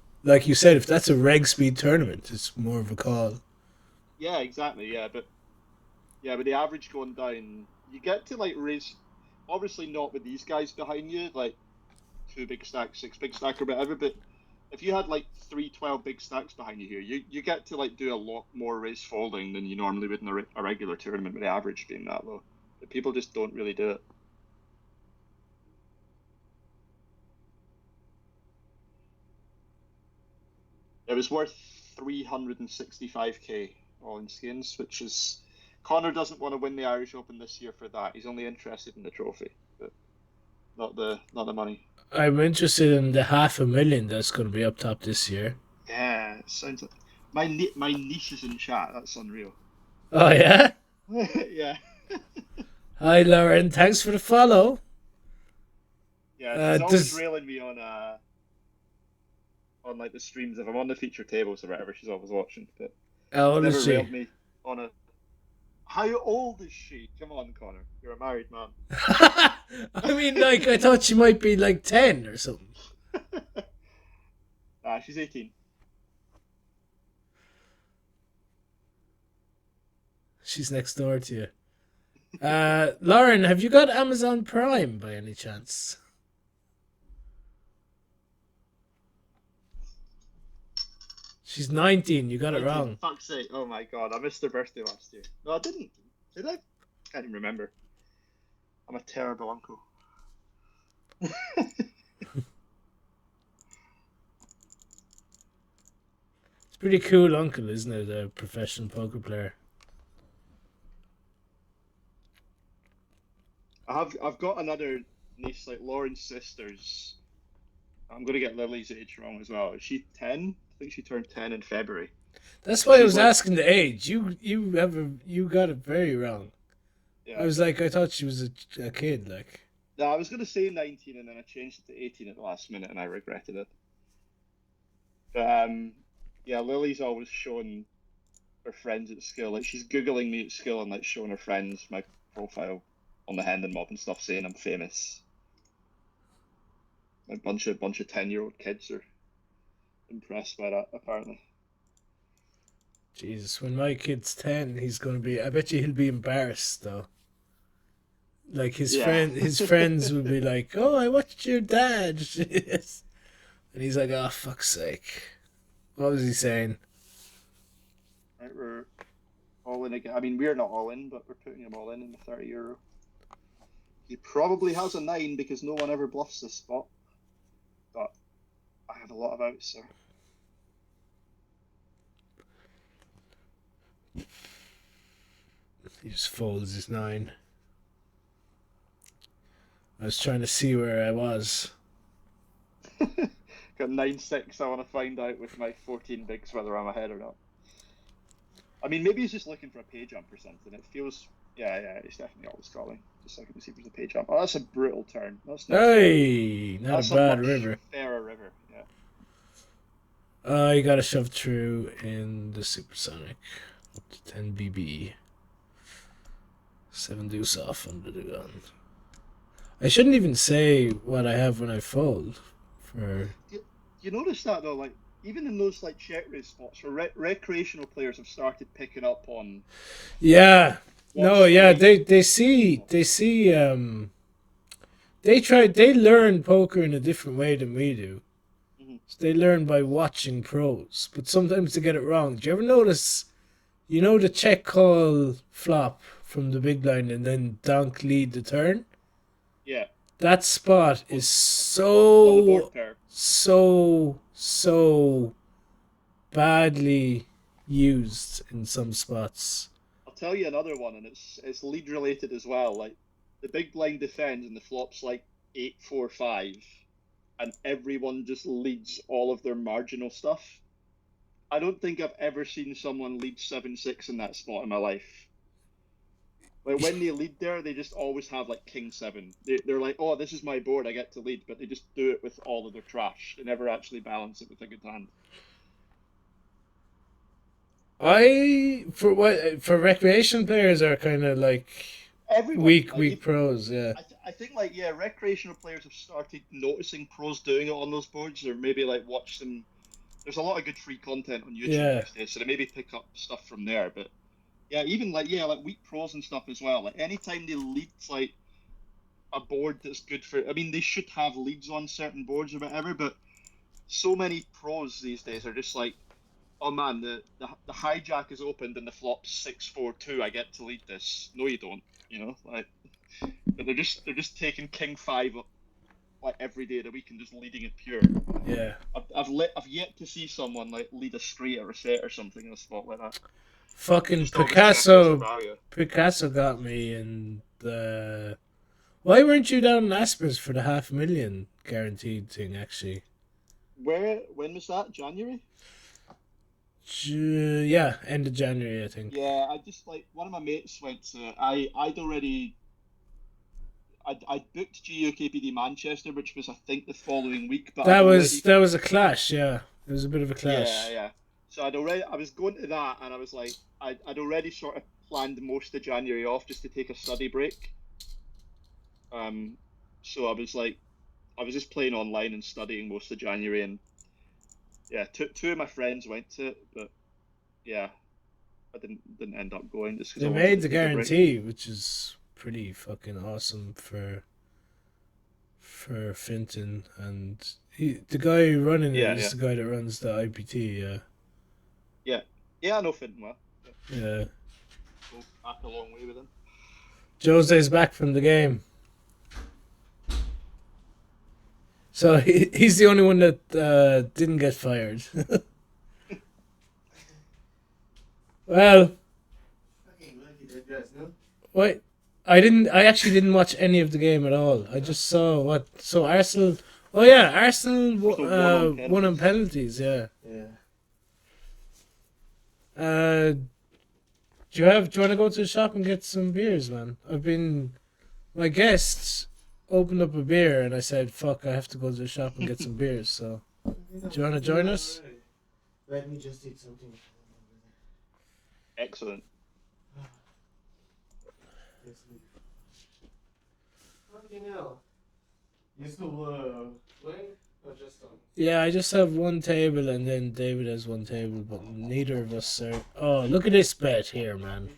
you said, if that's a reg speed tournament, it's more of a call. Yeah, exactly. Yeah, but with the average going down, you get to like raise. Obviously, not with these guys behind you, like 2 big stacks, 6 big stack or whatever. But if you had like 3 12 big stacks behind you here, you get to like do a lot more raise folding than you normally would in a regular tournament with the average being that low. But people just don't really do it. It was worth 365k all in skins, which is Connor doesn't want to win the Irish Open this year for that. He's only interested in the trophy, but not the money. I'm interested in the 500,000 that's going to be up top this year. Yeah, it sounds like my niece is in chat. That's unreal. Oh yeah. Yeah. Hi Lauren, thanks for the follow. Yeah, she's always railing me on like the streams if I'm on the feature tables or whatever. She's always watching, but How old is she? railed me on a. How old is she? Come on, Connor. You're a married man. I mean, like, I thought she might be like 10 or something. She's 18. She's next door to you. Lauren, have you got Amazon Prime by any chance? She's 19. You got it wrong. Fuck's sake. Oh my god. I missed her birthday last year. No, I didn't. Did I? Can't even remember. I'm a terrible uncle. It's pretty cool uncle, isn't it? A professional poker player. I've got another niece, like Lauren's sisters. I'm gonna get Lily's age wrong as well. Is she 10? I think she turned 10 in February. That's why I was asking the age. You got it very wrong. Yeah. I was like, I thought she was a kid, like. No, I was gonna say 19 and then I changed it to 18 at the last minute and I regretted it. But yeah, Lily's always showing her friends at skill. Like she's googling me at skill and like showing her friends my profile on the Hendon mob and stuff, saying I'm famous. A bunch of 10-year-old kids are impressed by that, apparently. Jesus, when my kid's 10, he's gonna be. I bet you he'll be embarrassed though. Like his friends will be like, "Oh, I watched your dad," and he's like, "Oh, fuck's sake." What was he saying? Right, we're all in again. I mean, we're not all in, but we're putting him all in the €30. He probably has a 9 because no one ever bluffs this spot. But I have a lot of outs, so. He just folds his 9. I was trying to see where I was. Got 9-6. I want to find out with my 14 bigs whether I'm ahead or not. I mean, maybe he's just looking for a pay jump or something. It feels, yeah, he's definitely always calling. Just looking to see if there's a pay jump. Oh, that's a brutal turn. That's not fair. Hey, not a That's a bad much river. fairer river. Yeah. You gotta shove through in the supersonic. Up to 10 BB. 7 deuce off under the gun. I shouldn't even say what I have when I fold. You notice that though, like even in those like check raise spots where recreational players have started picking up on Yeah. No, what's the yeah, right. they learn poker in a different way than we do. Mhm. So they learn by watching pros, but sometimes they get it wrong. Do you ever notice, the check call flop from the big blind and then donk lead the turn? Yeah, That spot is on the board so, pair. so badly used in some spots. I'll tell you another one, and it's lead related as well. Like the big blind defends and the flops like 8-4-5, and everyone just leads all of their marginal stuff. I don't think I've ever seen someone lead 7-6 in that spot in my life. Like when they lead there, they just always have like king seven. They're like, oh, this is my board, I get to lead, but they just do it with all of their trash. They never actually balance it with a good hand. For recreation players are kind of like Everyone, weak pros, yeah. I think like yeah, recreational players have started noticing pros doing it on those boards, or maybe like watch them. There's a lot of good free content on YouTube Yeah. these days, so they maybe pick up stuff from there. But yeah, even like yeah, like weak pros and stuff as well. Like anytime they lead like a board that's good for, I mean, they should have leads on certain boards or whatever, but so many pros these days are just like, oh man, the hijack is opened and the flop's 6-4-2. I get to lead this. No, you don't. Like, but they're just taking king five up like every day of the week and just leading it pure. Yeah. I've yet to see someone like lead a straight or a set or something in a spot like that. Fucking Just always checkers or Picasso. value. Picasso got me, and the. Why weren't you down in Aspers for the 500,000 guaranteed thing? Actually, When was that? January? Yeah, end of January, I think. Yeah, I just like one of my mates went to. I'd already. I'd booked GUKPD Manchester, which was I think the following week, but That I'd was already. that was a clash. Yeah, it was a bit of a Yeah, clash. yeah. So I was going to that, and I was like, I'd already sort of planned most of January off just to take a study break. Um, so I was just playing online and studying most of January, and yeah, two of my friends went to it, but yeah, I didn't end up going just because They I wanted made to the take a break. guarantee, which is pretty fucking awesome for Finton, and the guy running it Yeah, is yeah, the guy that runs the IPT. Yeah, yeah, yeah. I know Finn well. Yeah, yeah. go back a long way with him. Jose's back from the game, so he's the only one that didn't get fired. Well, wait. I actually didn't watch any of the game at all. I just saw what. So Arsenal. Oh yeah, Arsenal So one on won on penalties. penalties. Yeah. Yeah. Do you want to go to the shop and get some beers, man? My guests opened up a beer and I said, "Fuck, I have to go to the shop and get some beers." So, do you want to join us? Let me just eat something. Excellent. Fucking hell. You still playing or just on? Yeah, I just have one table and then David has one table, but neither of us are. Oh, look at this bet here, man.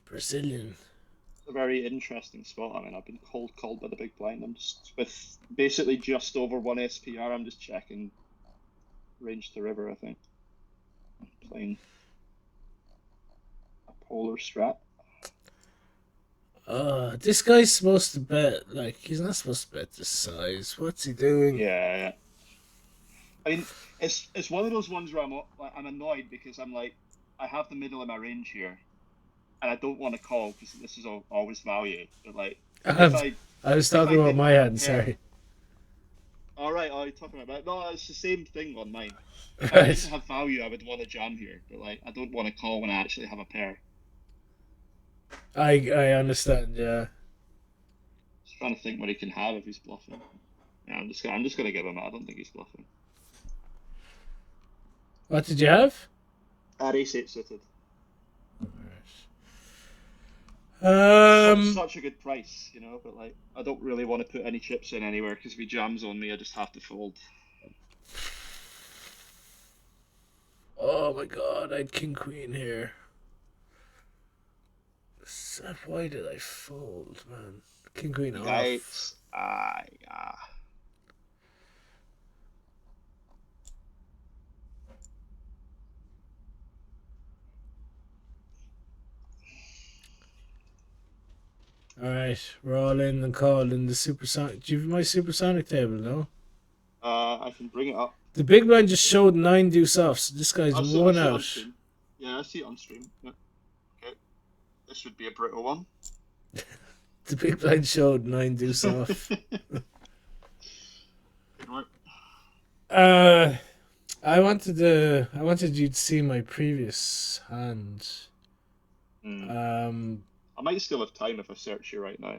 Brazilian. A very interesting spot. I mean, I've been cold called by the big blind. I'm just with basically just over one SPR. I'm just checking range to river. I think playing a polar strat. This guy's supposed to bet, like, he's not supposed to bet this size. What's he doing? Yeah, yeah. I mean, it's one of those ones where I'm annoyed because I'm like, I have the middle of my range here, and I don't want to call because this is always value. But like, if I I was if I talking about didn't my have a hand, pair, sorry. All right, oh, you're talking about no, it's the same thing on mine. If I didn't Right. have value, I would want to jam here, but like I don't want to call when I actually have a pair. I understand. Yeah. Just trying to think what he can have if he's bluffing. Yeah, I'm just gonna give him it. I don't think he's bluffing. What did you have? Ace eight suited. Um. Such a good price, you know, but like I don't really want to put any chips in anywhere because if he jams on me, I just have to fold. Oh my god, I had king queen here. Why did I fold, man? King queen off. Yikes! Ah, yeah. All right, we're all in and called in the supersonic. Do you have my supersonic table? No. I can bring it up. The big blind just showed 9 deuce off, so this guy's I one see it on out. stream. Yeah, I see it on stream. Yeah. Okay, this would be a brutal one. The big blind showed 9 deuce off. Good work. I wanted you to see my previous hand. I might still have time if I search you right now.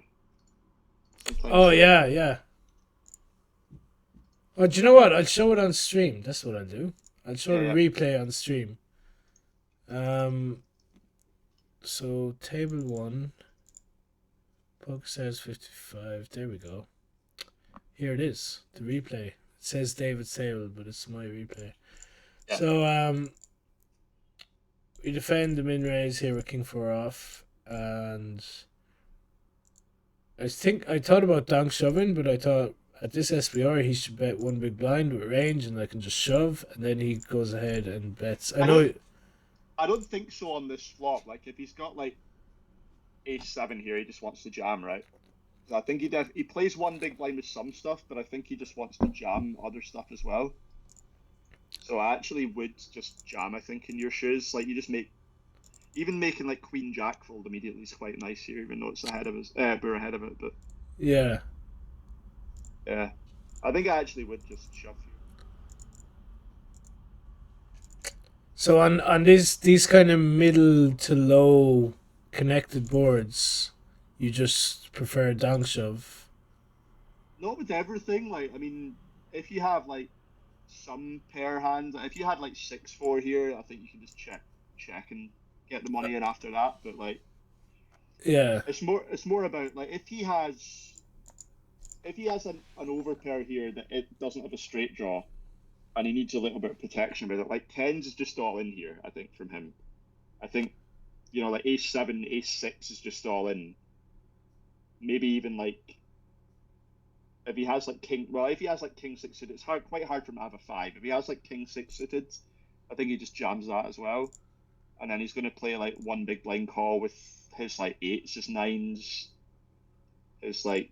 Sometimes Oh yeah. Oh, do you know what? I'll show it on stream. That's what I'll do. I'll show the replay on stream. So table 1, poker stars 55. There we go. Here it is. The replay. It says David's table, but it's my replay. Yeah. So we defend the min raise here with king 4 off, and I thought about donk shoving, but I thought at this SPR he should bet one big blind with range, and I can just shove, and then he goes ahead and bets. I don't think so on this flop. Like if he's got like ace 7 here, he just wants to jam, right? I think he plays one big blind with some stuff, but I think he just wants to jam other stuff as well. So I actually would just jam. I think in your shoes, like you just even making like queen jack fold immediately is quite nice here, even though it's ahead of us. We're ahead of it, but Yeah. yeah, I think I actually would just shove here. So on these kind of middle to low connected boards, you just prefer donk shove. Not with everything. Like I mean, if you have like some pair hands, if you had like 6-4 here, I think you can just check and get the money in after that. But like, Yeah. it's more about like if he has an overpair here that it doesn't have a straight draw, and he needs a little bit of protection with it. Like tens is just all in here, I think, from him. I think, you know, like ace 7, ace 6 is just all in. Maybe even like if he has like king 6 suited, it's quite hard for him to have a 5. If he has like king 6 suited, I think he just jams that as well. And then he's going to play like one big blind call with his like 8s, his 9s, his like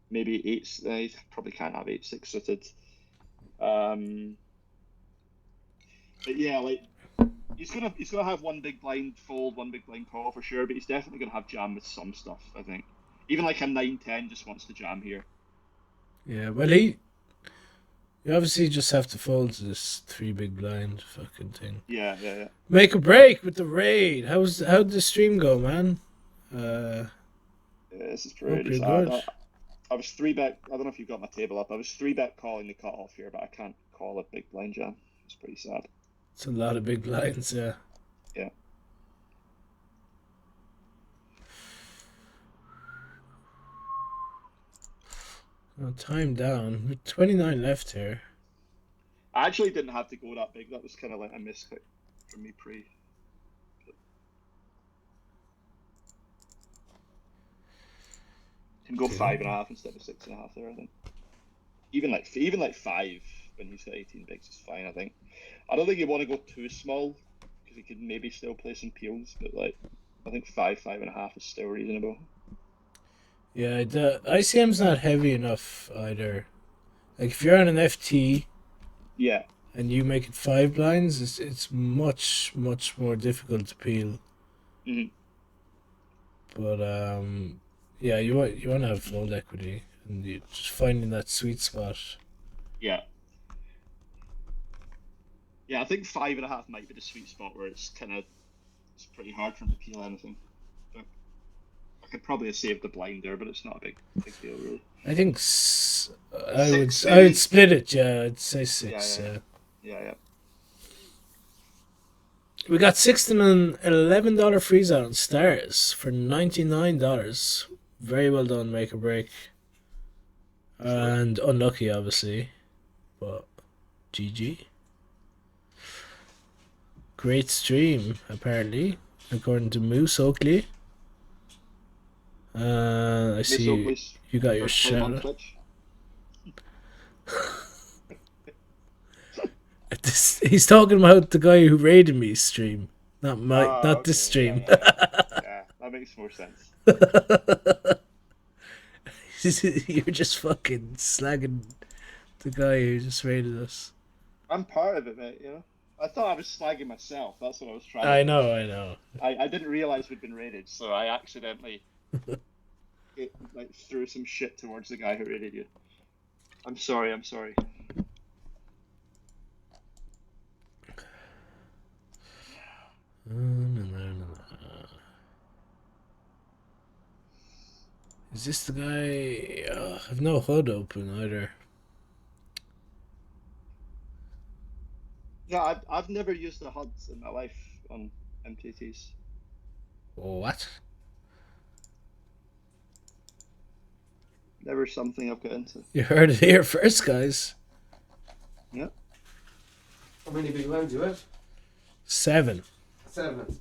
maybe 8s. He probably can't have 8-6 suited. But yeah, like he's gonna have one big blind fold, one big blind call for sure. But he's definitely gonna have jam with some stuff, I think. Even like a 9-10 just wants to jam here. Yeah, well you obviously just have to fold to this 3 big blind fucking thing. Yeah. Make a break with the raid. How'd the stream go, man? Yeah, this is pretty good. sad. I was 3-bet. I don't know if you've got my table up. I was 3-bet calling the cutoff here, but I can't call a big blind jam. It's pretty sad. It's a lot of big blinds, yeah. Yeah. Oh, time down. With 29 left here. I actually didn't have to go that big. That was kind of like a misclick from me pre. Can go 5.5 instead of 6.5 there, I think. Even like 5 when he's got 18 bigs is fine, I think. I don't think you want to go too small because he could maybe still play some peels, but like I think 5.5 is still reasonable. Yeah, the ICM's not heavy enough either. Like if you're on an FT, yeah, and you make it 5 blinds, it's much more difficult to peel. Mm-hmm. But yeah, you want to have fold equity and you just finding that sweet spot. Yeah. Yeah, I think 5.5 might be the sweet spot where it's pretty hard for him to peel anything. But I could probably have saved the blind there, but it's not a big deal really. I think I would maybe? split it. Yeah, I'd say 6. Yeah. We got $16 and $11 freeze out on stars for $99. Very well done, make or break. And unlucky, obviously, but GG. Great stream, apparently, according to Moose Oakley. I see you got your shout out. He's talking about the guy who raided me stream, not this stream. Yeah, that makes more sense. You're just fucking slagging the guy who just raided us. I'm part of it, mate. You know, I thought I was slagging myself. That's what I was trying. I know. I didn't realize we'd been raided, so I accidentally threw some shit towards the guy who raided you. I'm sorry. Is this the guy? I have no HUD open either. Yeah, I've never used the HUDs in my life on MTTs. What? Never something I've got into. You heard it here first, guys. Yeah. How many big blinds do you have? 7. 7.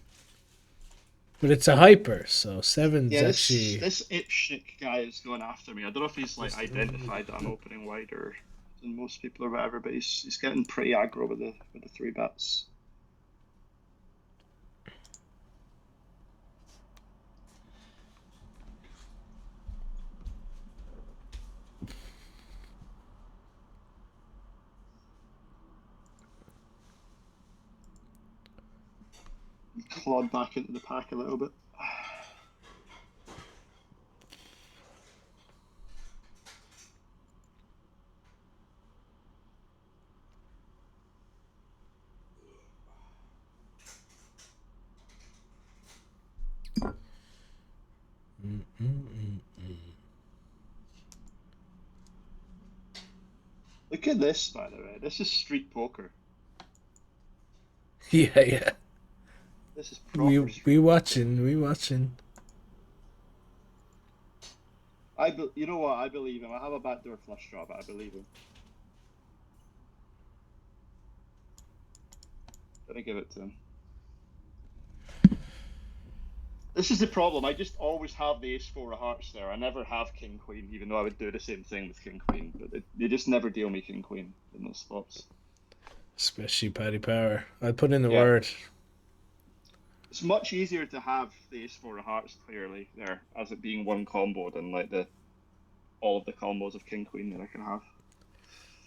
But it's a hyper, so 7's actually... actually... This Ipshik guy is going after me. I don't know if he's identified that I'm opening wider than most people or whatever, but he's getting pretty aggro with the 3 bets. Clawed back into the pack a little bit. Look at this, by the way. This is street poker. Yeah. This is proper we watching. You know what? I believe him. I have a backdoor flush draw, but I believe him. Gonna give it to him. This is the problem. I just always have the ace-4 of hearts there. I never have king-queen, even though I would do the same thing with king-queen. But they just never deal me king-queen in those spots. Especially Paddy Power. I put in the word. It's much easier to have the ace-4 of hearts clearly there, as it being one combo, than like all of the combos of king-queen that I can have.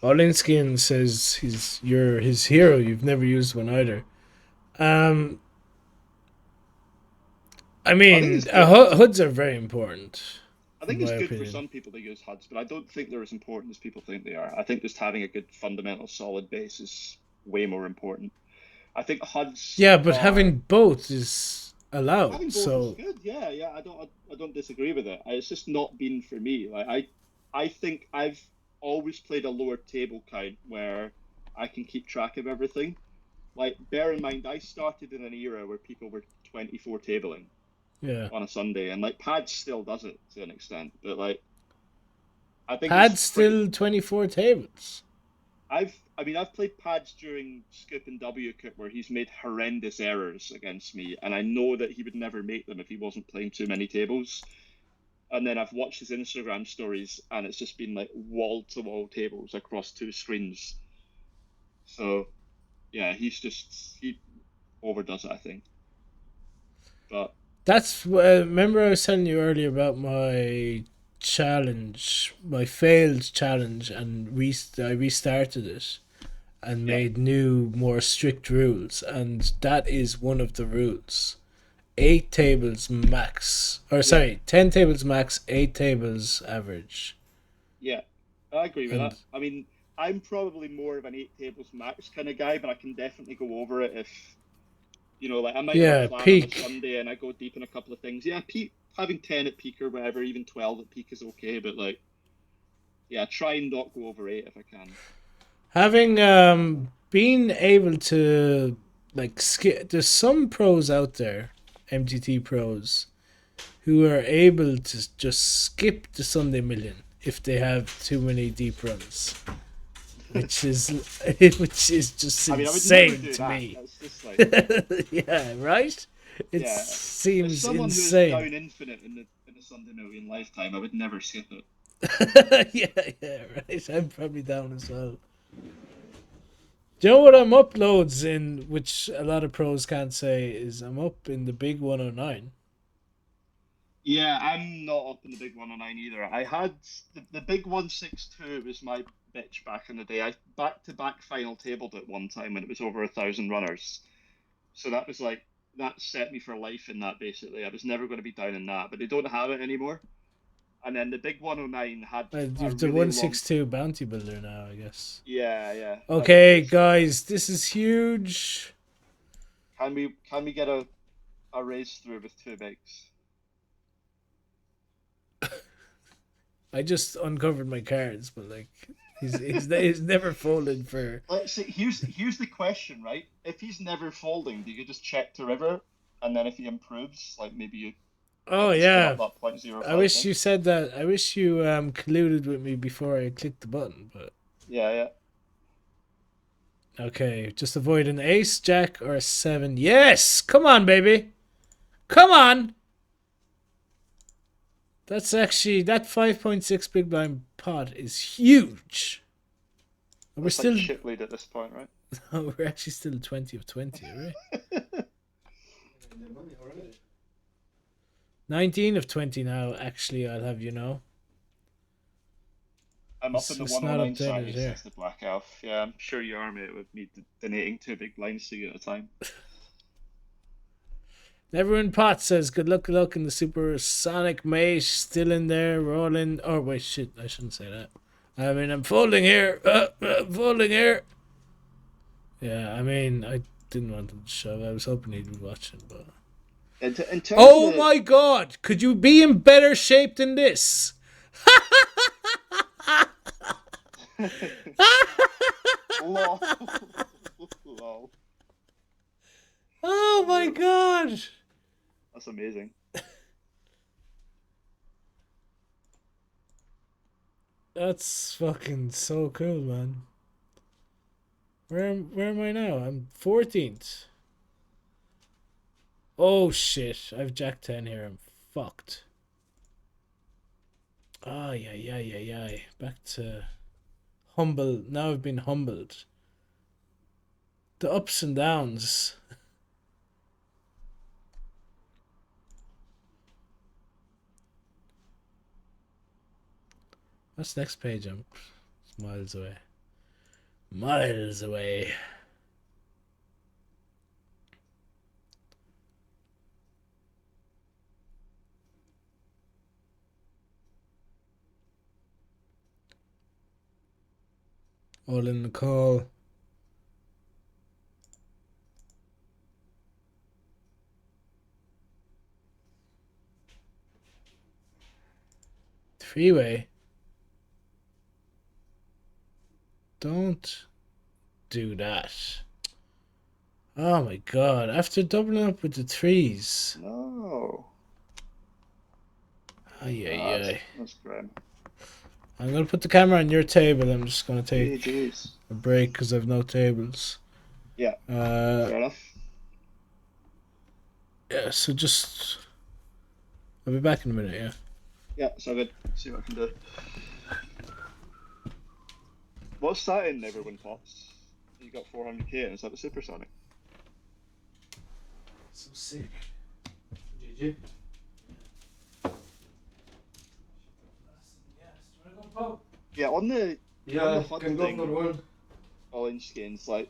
Olinskin says you're his hero. You've never used one either. I mean, HUDs are very important. I think it's good for some people to use HUDs, but I don't think they're as important as people think they are. I think just having a good fundamental solid base is way more important. I think HUDs. Yeah, but having both is allowed. Having both is good. Yeah. I don't disagree with it. It's just not been for me. Like I think I've always played a lower table count where I can keep track of everything. Like, bear in mind, I started in an era where people were 24 tabling. Yeah. On a Sunday, and like Pads still does it to an extent, but like I think Pads still 24 tables. I've played Pads during Scoop and W Cup where he's made horrendous errors against me, and I know that he would never make them if he wasn't playing too many tables. And then I've watched his Instagram stories, and it's just been like wall-to-wall tables across 2 screens. So yeah, he overdoes it, I think. But that's remember I was telling you earlier about my challenge, my failed challenge, and I restarted it and made new, more strict rules, and that is one of the rules. 8 tables max, 10 tables max, 8 tables average. Yeah, I agree with And that. I mean, I'm probably more of an 8 tables max kind of guy, but I can definitely go over it if, like I might have a yeah, plan on a peak. Sunday and I go deep in a couple of things. Yeah, peak, having 10 at peak or whatever, even 12 at peak is okay, but like, yeah, try and not go over 8 if I can. Having been able to like skip, there's some pros out there, MTT pros, who are able to just skip the Sunday Million if they have too many deep runs, which is which is just I mean, I would never insane do to that. me. That's just like, Yeah, right. It yeah. As seems someone who is insane. down infinite in the Sunday Million lifetime, I would never skip it. Yeah, yeah, right. I'm probably down as well. Do you know what I'm up loads in, which a lot of pros can't say, is I'm up in the big 109. Yeah, I'm not up in the big 109 either. I had the big 162 was my bitch back in the day. I back to back final tabled at one time when it was over 1,000 runners. So that was like that set me for life in that basically. I was never going to be down in that, but they don't have it anymore. And then the big 109 had a You've the really long. 162 bounty builder now, I guess. Yeah, yeah. Okay, guys, this is huge. Can we get a race through with two bigs? I just uncovered my cards, but like he's never folded for. Let's see. Here's the question, right? If he's never folding, do you just check to river, and then if he improves, like maybe you Oh spin up yeah, that point zero I five wish thing? you said that. I wish you colluded with me before I clicked the button. But Yeah, yeah. okay, just avoid an ace, jack, or a 7. Yes, come on, baby, come on. That's actually that 5.6 big blind pot is huge. And we're It's like still shit lead at this point, right? we're actually still 20 of 20, right? The money already. 19 of 20 now. Actually, I'll have you know. I'm up in the It's not 109 updated side here. since the Black Elf. Yeah, I'm sure you are, mate, with me donating two big blinds to you at a time. Everyone Pot says good luck in the supersonic mate. Still in there, rolling. Oh wait, shit! I shouldn't say that. I mean, I'm folding here. Folding here. Yeah, I mean, I didn't want him to shove. I was hoping he'd be watching, but. In terms of Oh my god! Could you be in better shape than this? Lol. Lol. Oh my god! That's amazing. That's fucking so cool, man. Where am I now? I'm 14th. Oh shit! I've Jack 10 here. I'm fucked. Ah, yeah. Back to humble. Now I've been humbled. The ups and downs. That's next page. I'm miles away. Miles away. All in the call. Freeway. Don't do that. Oh my god. After doubling up with the threes. No. Ay. That's grim. I'm going to put the camera on your table. I'm just going to take Jeez. a break because I've no tables. Yeah. Fair enough. Yeah, so just... I'll be back in a minute, yeah. Yeah, so good. See what I can do. What's that in Everyone Pots? You got 400k in, is that the Supersonic? So sick. GG. Yeah, on the Yeah, fun can go thing, for one. Orange Skins, like,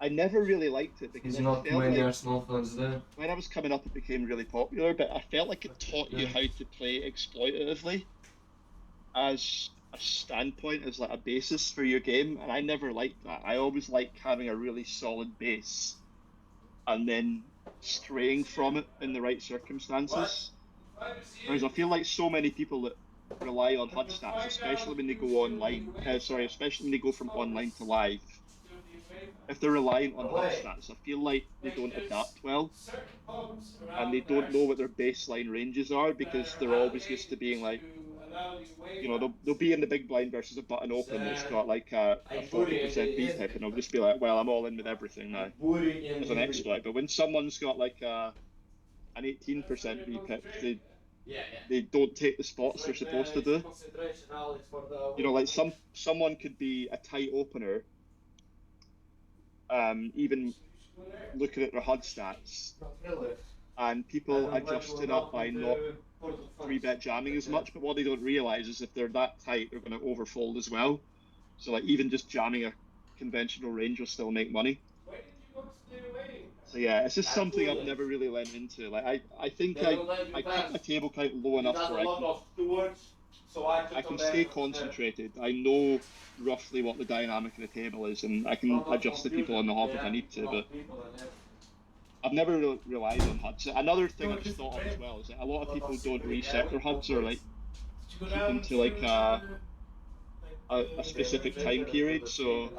I never really liked it because There's I not felt many like Arsenal fans there. when I was coming up it became really popular, but I felt like it taught you Yeah. how to play exploitatively. as a standpoint, as like a basis for your game, and I never liked that. I always like having a really solid base and then straying from it in the right circumstances. Whereas I feel like so many people that rely on HUD stats, especially when they go online, especially when they go from online to live, if they're relying on HUD stats, I feel like they don't adapt well and they don't know what their baseline ranges are because they're always used to being like, they'll be in the big blind versus a button open that's got like a 40% VPIP, and they'll just be like, well, I'm all in with everything now as an exploit. But when someone's got like an 18% VPIP, they don't take the spots they're supposed to do. Like someone could be a tight opener, even looking at their HUD stats, and people adjust to that by not 3-bet jamming as much. But what they don't realize is if they're that tight, they're going to overfold as well. So like even just jamming a conventional range will still make money. So yeah, it's just something I've never really lent into. Like I think I keep my table count low enough where I can stay concentrated. I know roughly what the dynamic of the table is, and I can adjust the people on the hop if I need to. But I've never really relied on HUDs. Another thing I just thought of as well is that a lot of people don't reset their HUDs or like keep them to like a specific time period. So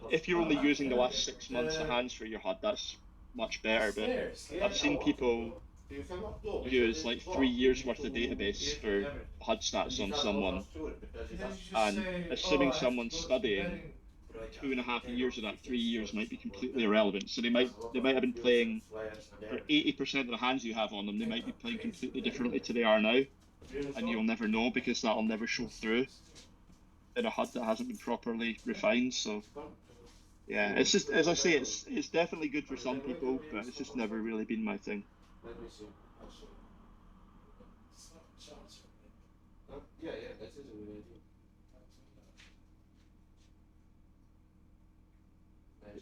if you're only using the last 6 months of hands for your HUD, that's much better. But I've seen people use like 3 years worth of database for HUD stats on someone, and assuming someone's studying, 2.5 years of that 3 years might be completely irrelevant. So they might have been playing for 80% of the hands you have on them. They might be playing completely differently to they are now, and you'll never know because that'll never show through in a HUD that hasn't been properly refined. So yeah, it's just, as I say, it's definitely good for some people, but it's just never really been my thing.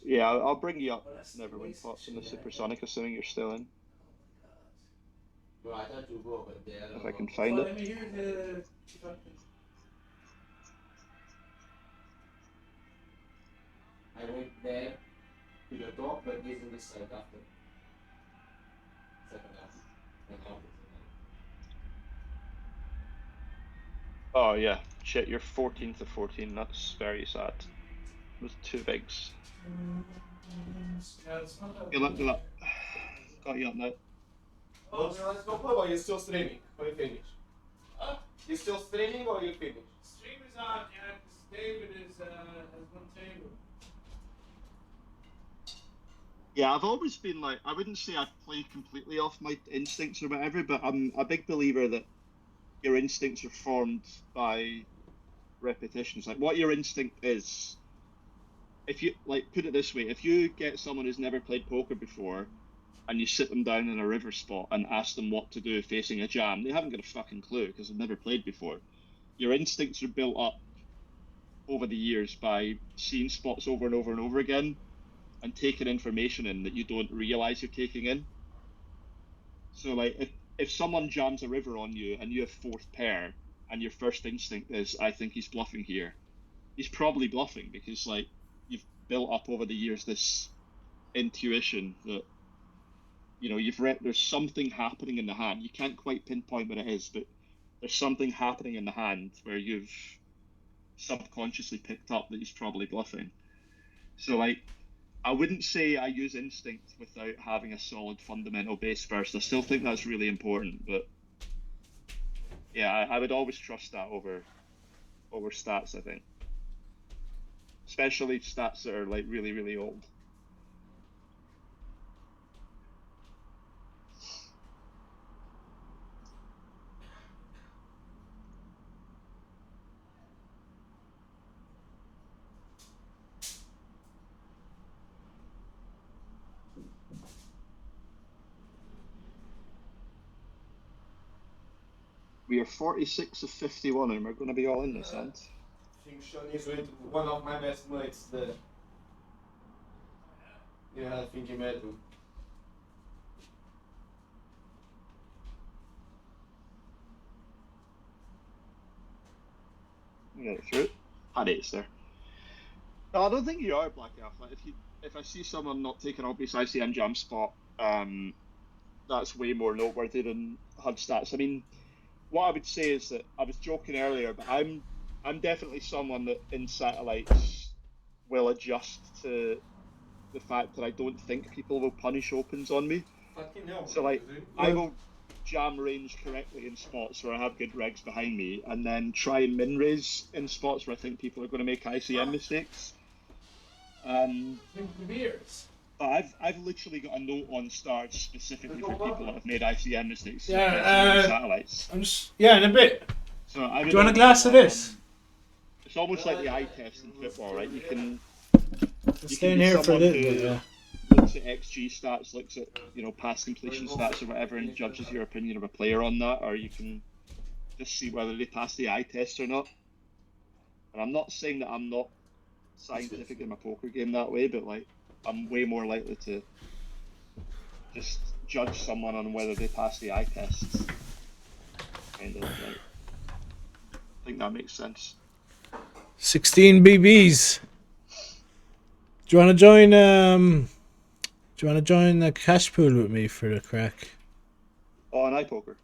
Yeah, I'll bring you up whenever when pops in the Supersonic, assuming you're still in. If I can find it. I went there to the top, but this is the side after. Second half. And half is Oh yeah, shit, you're 14th of 14. That's very sad. Those two bigs. Good luck, good luck. Got you up now. Oh, so let's go play while you're still streaming. Or you finish? Huh? You still streaming or you finish? Stream is on, yeah, because David has one table. Yeah, I've always been like, I wouldn't say I've played completely off my instincts or whatever, but I'm a big believer that your instincts are formed by repetitions. Like what your instinct is, if you like put it this way, if you get someone who's never played poker before and you sit them down in a river spot and ask them what to do facing a jam, they haven't got a fucking clue because they've never played before. Your instincts are built up over the years by seeing spots over and over and over again and taking information in that you don't realize you're taking in. So like if someone jams a river on you and you have fourth pair and your first instinct is I think he's bluffing here, he's probably bluffing because like you've built up over the years this intuition that you've read there's something happening in the hand. You can't quite pinpoint what it is, but there's something happening in the hand where you've subconsciously picked up that he's probably bluffing. So like I wouldn't say I use instinct without having a solid fundamental base first. I still think that's really important, but yeah, I would always trust that over stats, I think. Especially stats that are like really, really old. We are 46 of 51 and we're going to be all in this hand. I think Sean is with one of my best mates there. Yeah, I think he met him. get it through. Had eights there. No, I don't think you are Black Elf. Like, if I see someone not take an obvious ICM jam spot, that's way more noteworthy than HUD stats. I mean, what I would say is that I was joking earlier, but I'm definitely someone that in satellites will adjust to the fact that I don't think people will punish opens on me. Fucking no. So like, I will jam range correctly in spots where I have good regs behind me, and then try and min raise in spots where I think people are going to make ICM mistakes. Beers. But I've literally got a note on stars specifically for people that have made ICM mistakes. Yeah, satellites. I'm just in a bit. So I Do you want a glass of this? It's almost like the eye test in football, right? You can Stay in here for a little bit. Yeah. Looks at XG stats, looks at pass completion stats or whatever, and judges your opinion of a player on that, or you can just see whether they pass the eye test or not. And I'm not saying that I'm not scientific in my poker game that way, but like I'm way more likely to just judge someone on whether they pass the eye tests. Kind of like, I think that makes sense. 16 BBs. Do you want to join? Do you want to join the cash pool with me for the crack? Oh, on iPoker.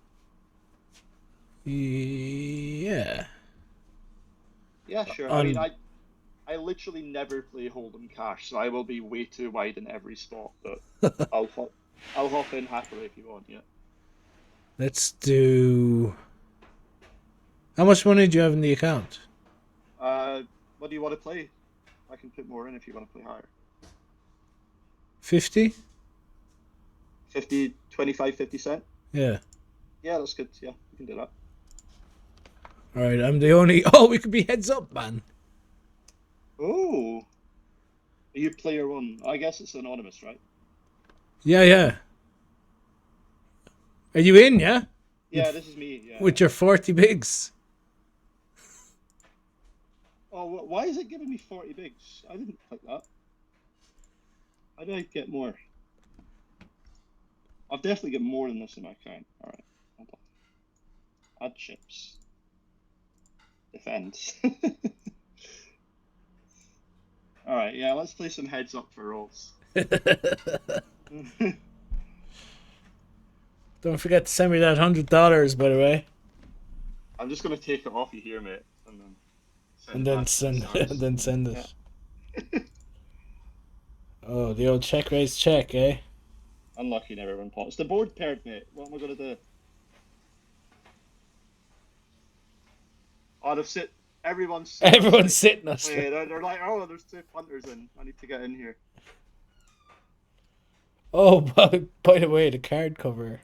Yeah. Yeah, sure. I mean, I literally never play Hold'em cash, so I will be way too wide in every spot. But I'll hop in happily if you want. Yeah. Let's do. How much money do you have in the account? What do you want to play? I can put more in if you want to play higher. 50? 50, 25, 50 cent? Yeah. Yeah, that's good. Yeah, we can do that. Alright, I'm the only... Oh, we could be heads up, man. Oh. Are you player one? I guess it's anonymous, right? Yeah. Are you in, yeah? Yeah, this is me. Yeah. With your 40 bigs. Oh, why is it giving me 40 bigs? I didn't click that. How do I get more? I'll definitely get more than this in my account. Alright, hold on. Add chips. Defend. Alright, yeah, let's play some heads up for rolls. Don't forget to send me that $100, by the way. I'm just going to take it off you here, mate. And then send it. Yeah. Oh, the old check raise check, eh? Unlucky never win pots. The board paired, mate. What am I going to do? Oh, everyone's sitting us. Wait, they're like, oh, there's two punters in. I need to get in here. Oh, by the way, the card cover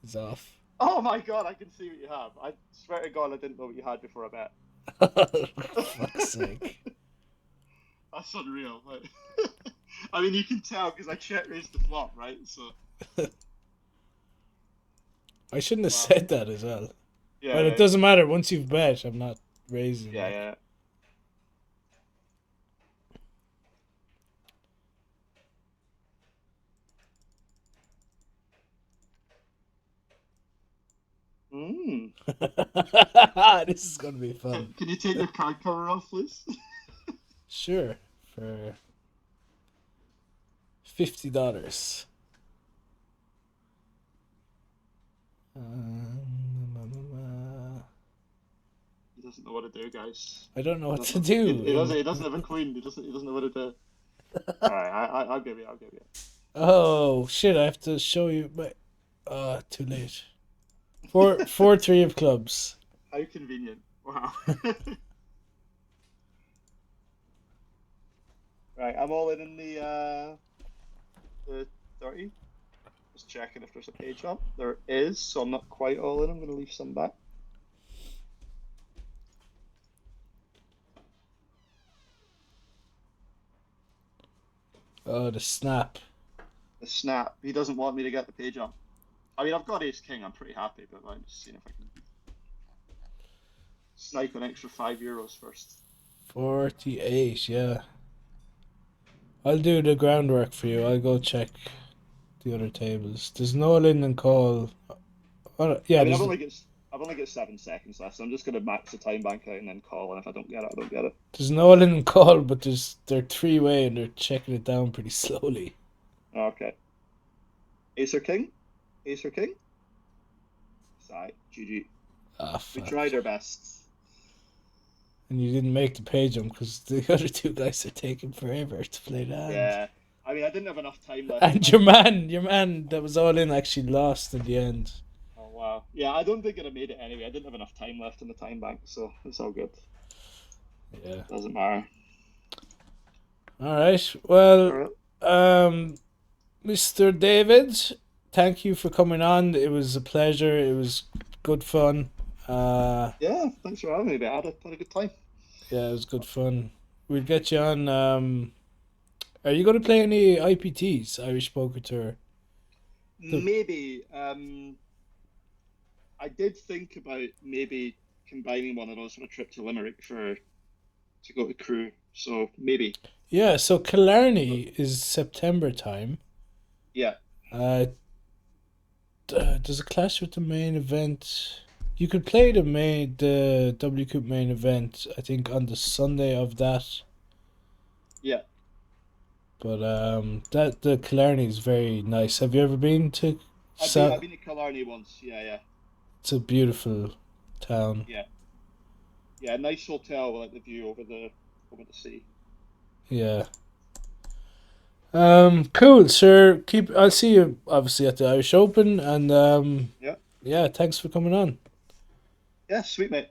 is off. Oh my god, I can see what you have. I swear to god I didn't know what you had before I bet. For fuck's sake. That's unreal. Like, I mean, you can tell because I check raised the flop, right? So I shouldn't have said that as well. Yeah, but it doesn't matter. Once you've bet, I'm not raising. Yeah. This is gonna be fun. Can you take your card cover off, please? Sure, for $50. He doesn't know what to do, guys. I don't know what to do. He doesn't have a queen. He doesn't know what to do. All right, I'll give you. Oh shit! I have to show you. But too late. Four 3 of clubs. How convenient! Wow. Right, I'm all in the 30. Just checking if there's a page up. There is, so I'm not quite all in. I'm going to leave some back. Oh, the snap. The snap. He doesn't want me to get the page up. I mean, I've got ace king. I'm pretty happy, but I'm just seeing if I can snipe an extra €5 first. 48, yeah. I'll do the groundwork for you. I'll go check the other tables. There's no in and call. Yeah, I mean, I've only got 7 seconds left, so I'm just going to max the time bank out and then call. And if I don't get it, I don't get it. There's an all-in call, but they're three-way and they're checking it down pretty slowly. Okay. Ace or king? Ace or king? Sorry, GG. Ah, We fuck. tried our best. And you didn't make the pay jump because the other two guys are taking forever to play the hand. Yeah. I mean, I didn't have enough time left. And your man that was all in actually lost in the end. Oh, wow. Yeah, I don't think I'd have made it anyway. I didn't have enough time left in the time bank, so it's all good. Yeah. Doesn't matter. All right. Well, All right. Mr. David, thank you for coming on. It was a pleasure. It was good fun. Yeah, thanks for having me. I had a good time. Yeah, it was good fun. We'll get you on. Are you going to play any IPTs, Irish Poker Tour? Maybe. I did think about maybe combining one of those for a trip to Limerick to go to Crew. So maybe. Yeah, so Killarney is September time. Yeah. Does it clash with the main event? You could play the W Cup main event, I think, on the Sunday of that. Yeah. But that the Killarney is very nice. Have you ever been to? I've been to Killarney once. Yeah. It's a beautiful town. Yeah, nice hotel with like the view over the sea. Yeah. Cool, sir. I'll see you obviously at the Irish Open, and Yeah. yeah, thanks for coming on. Yeah, sweet mate.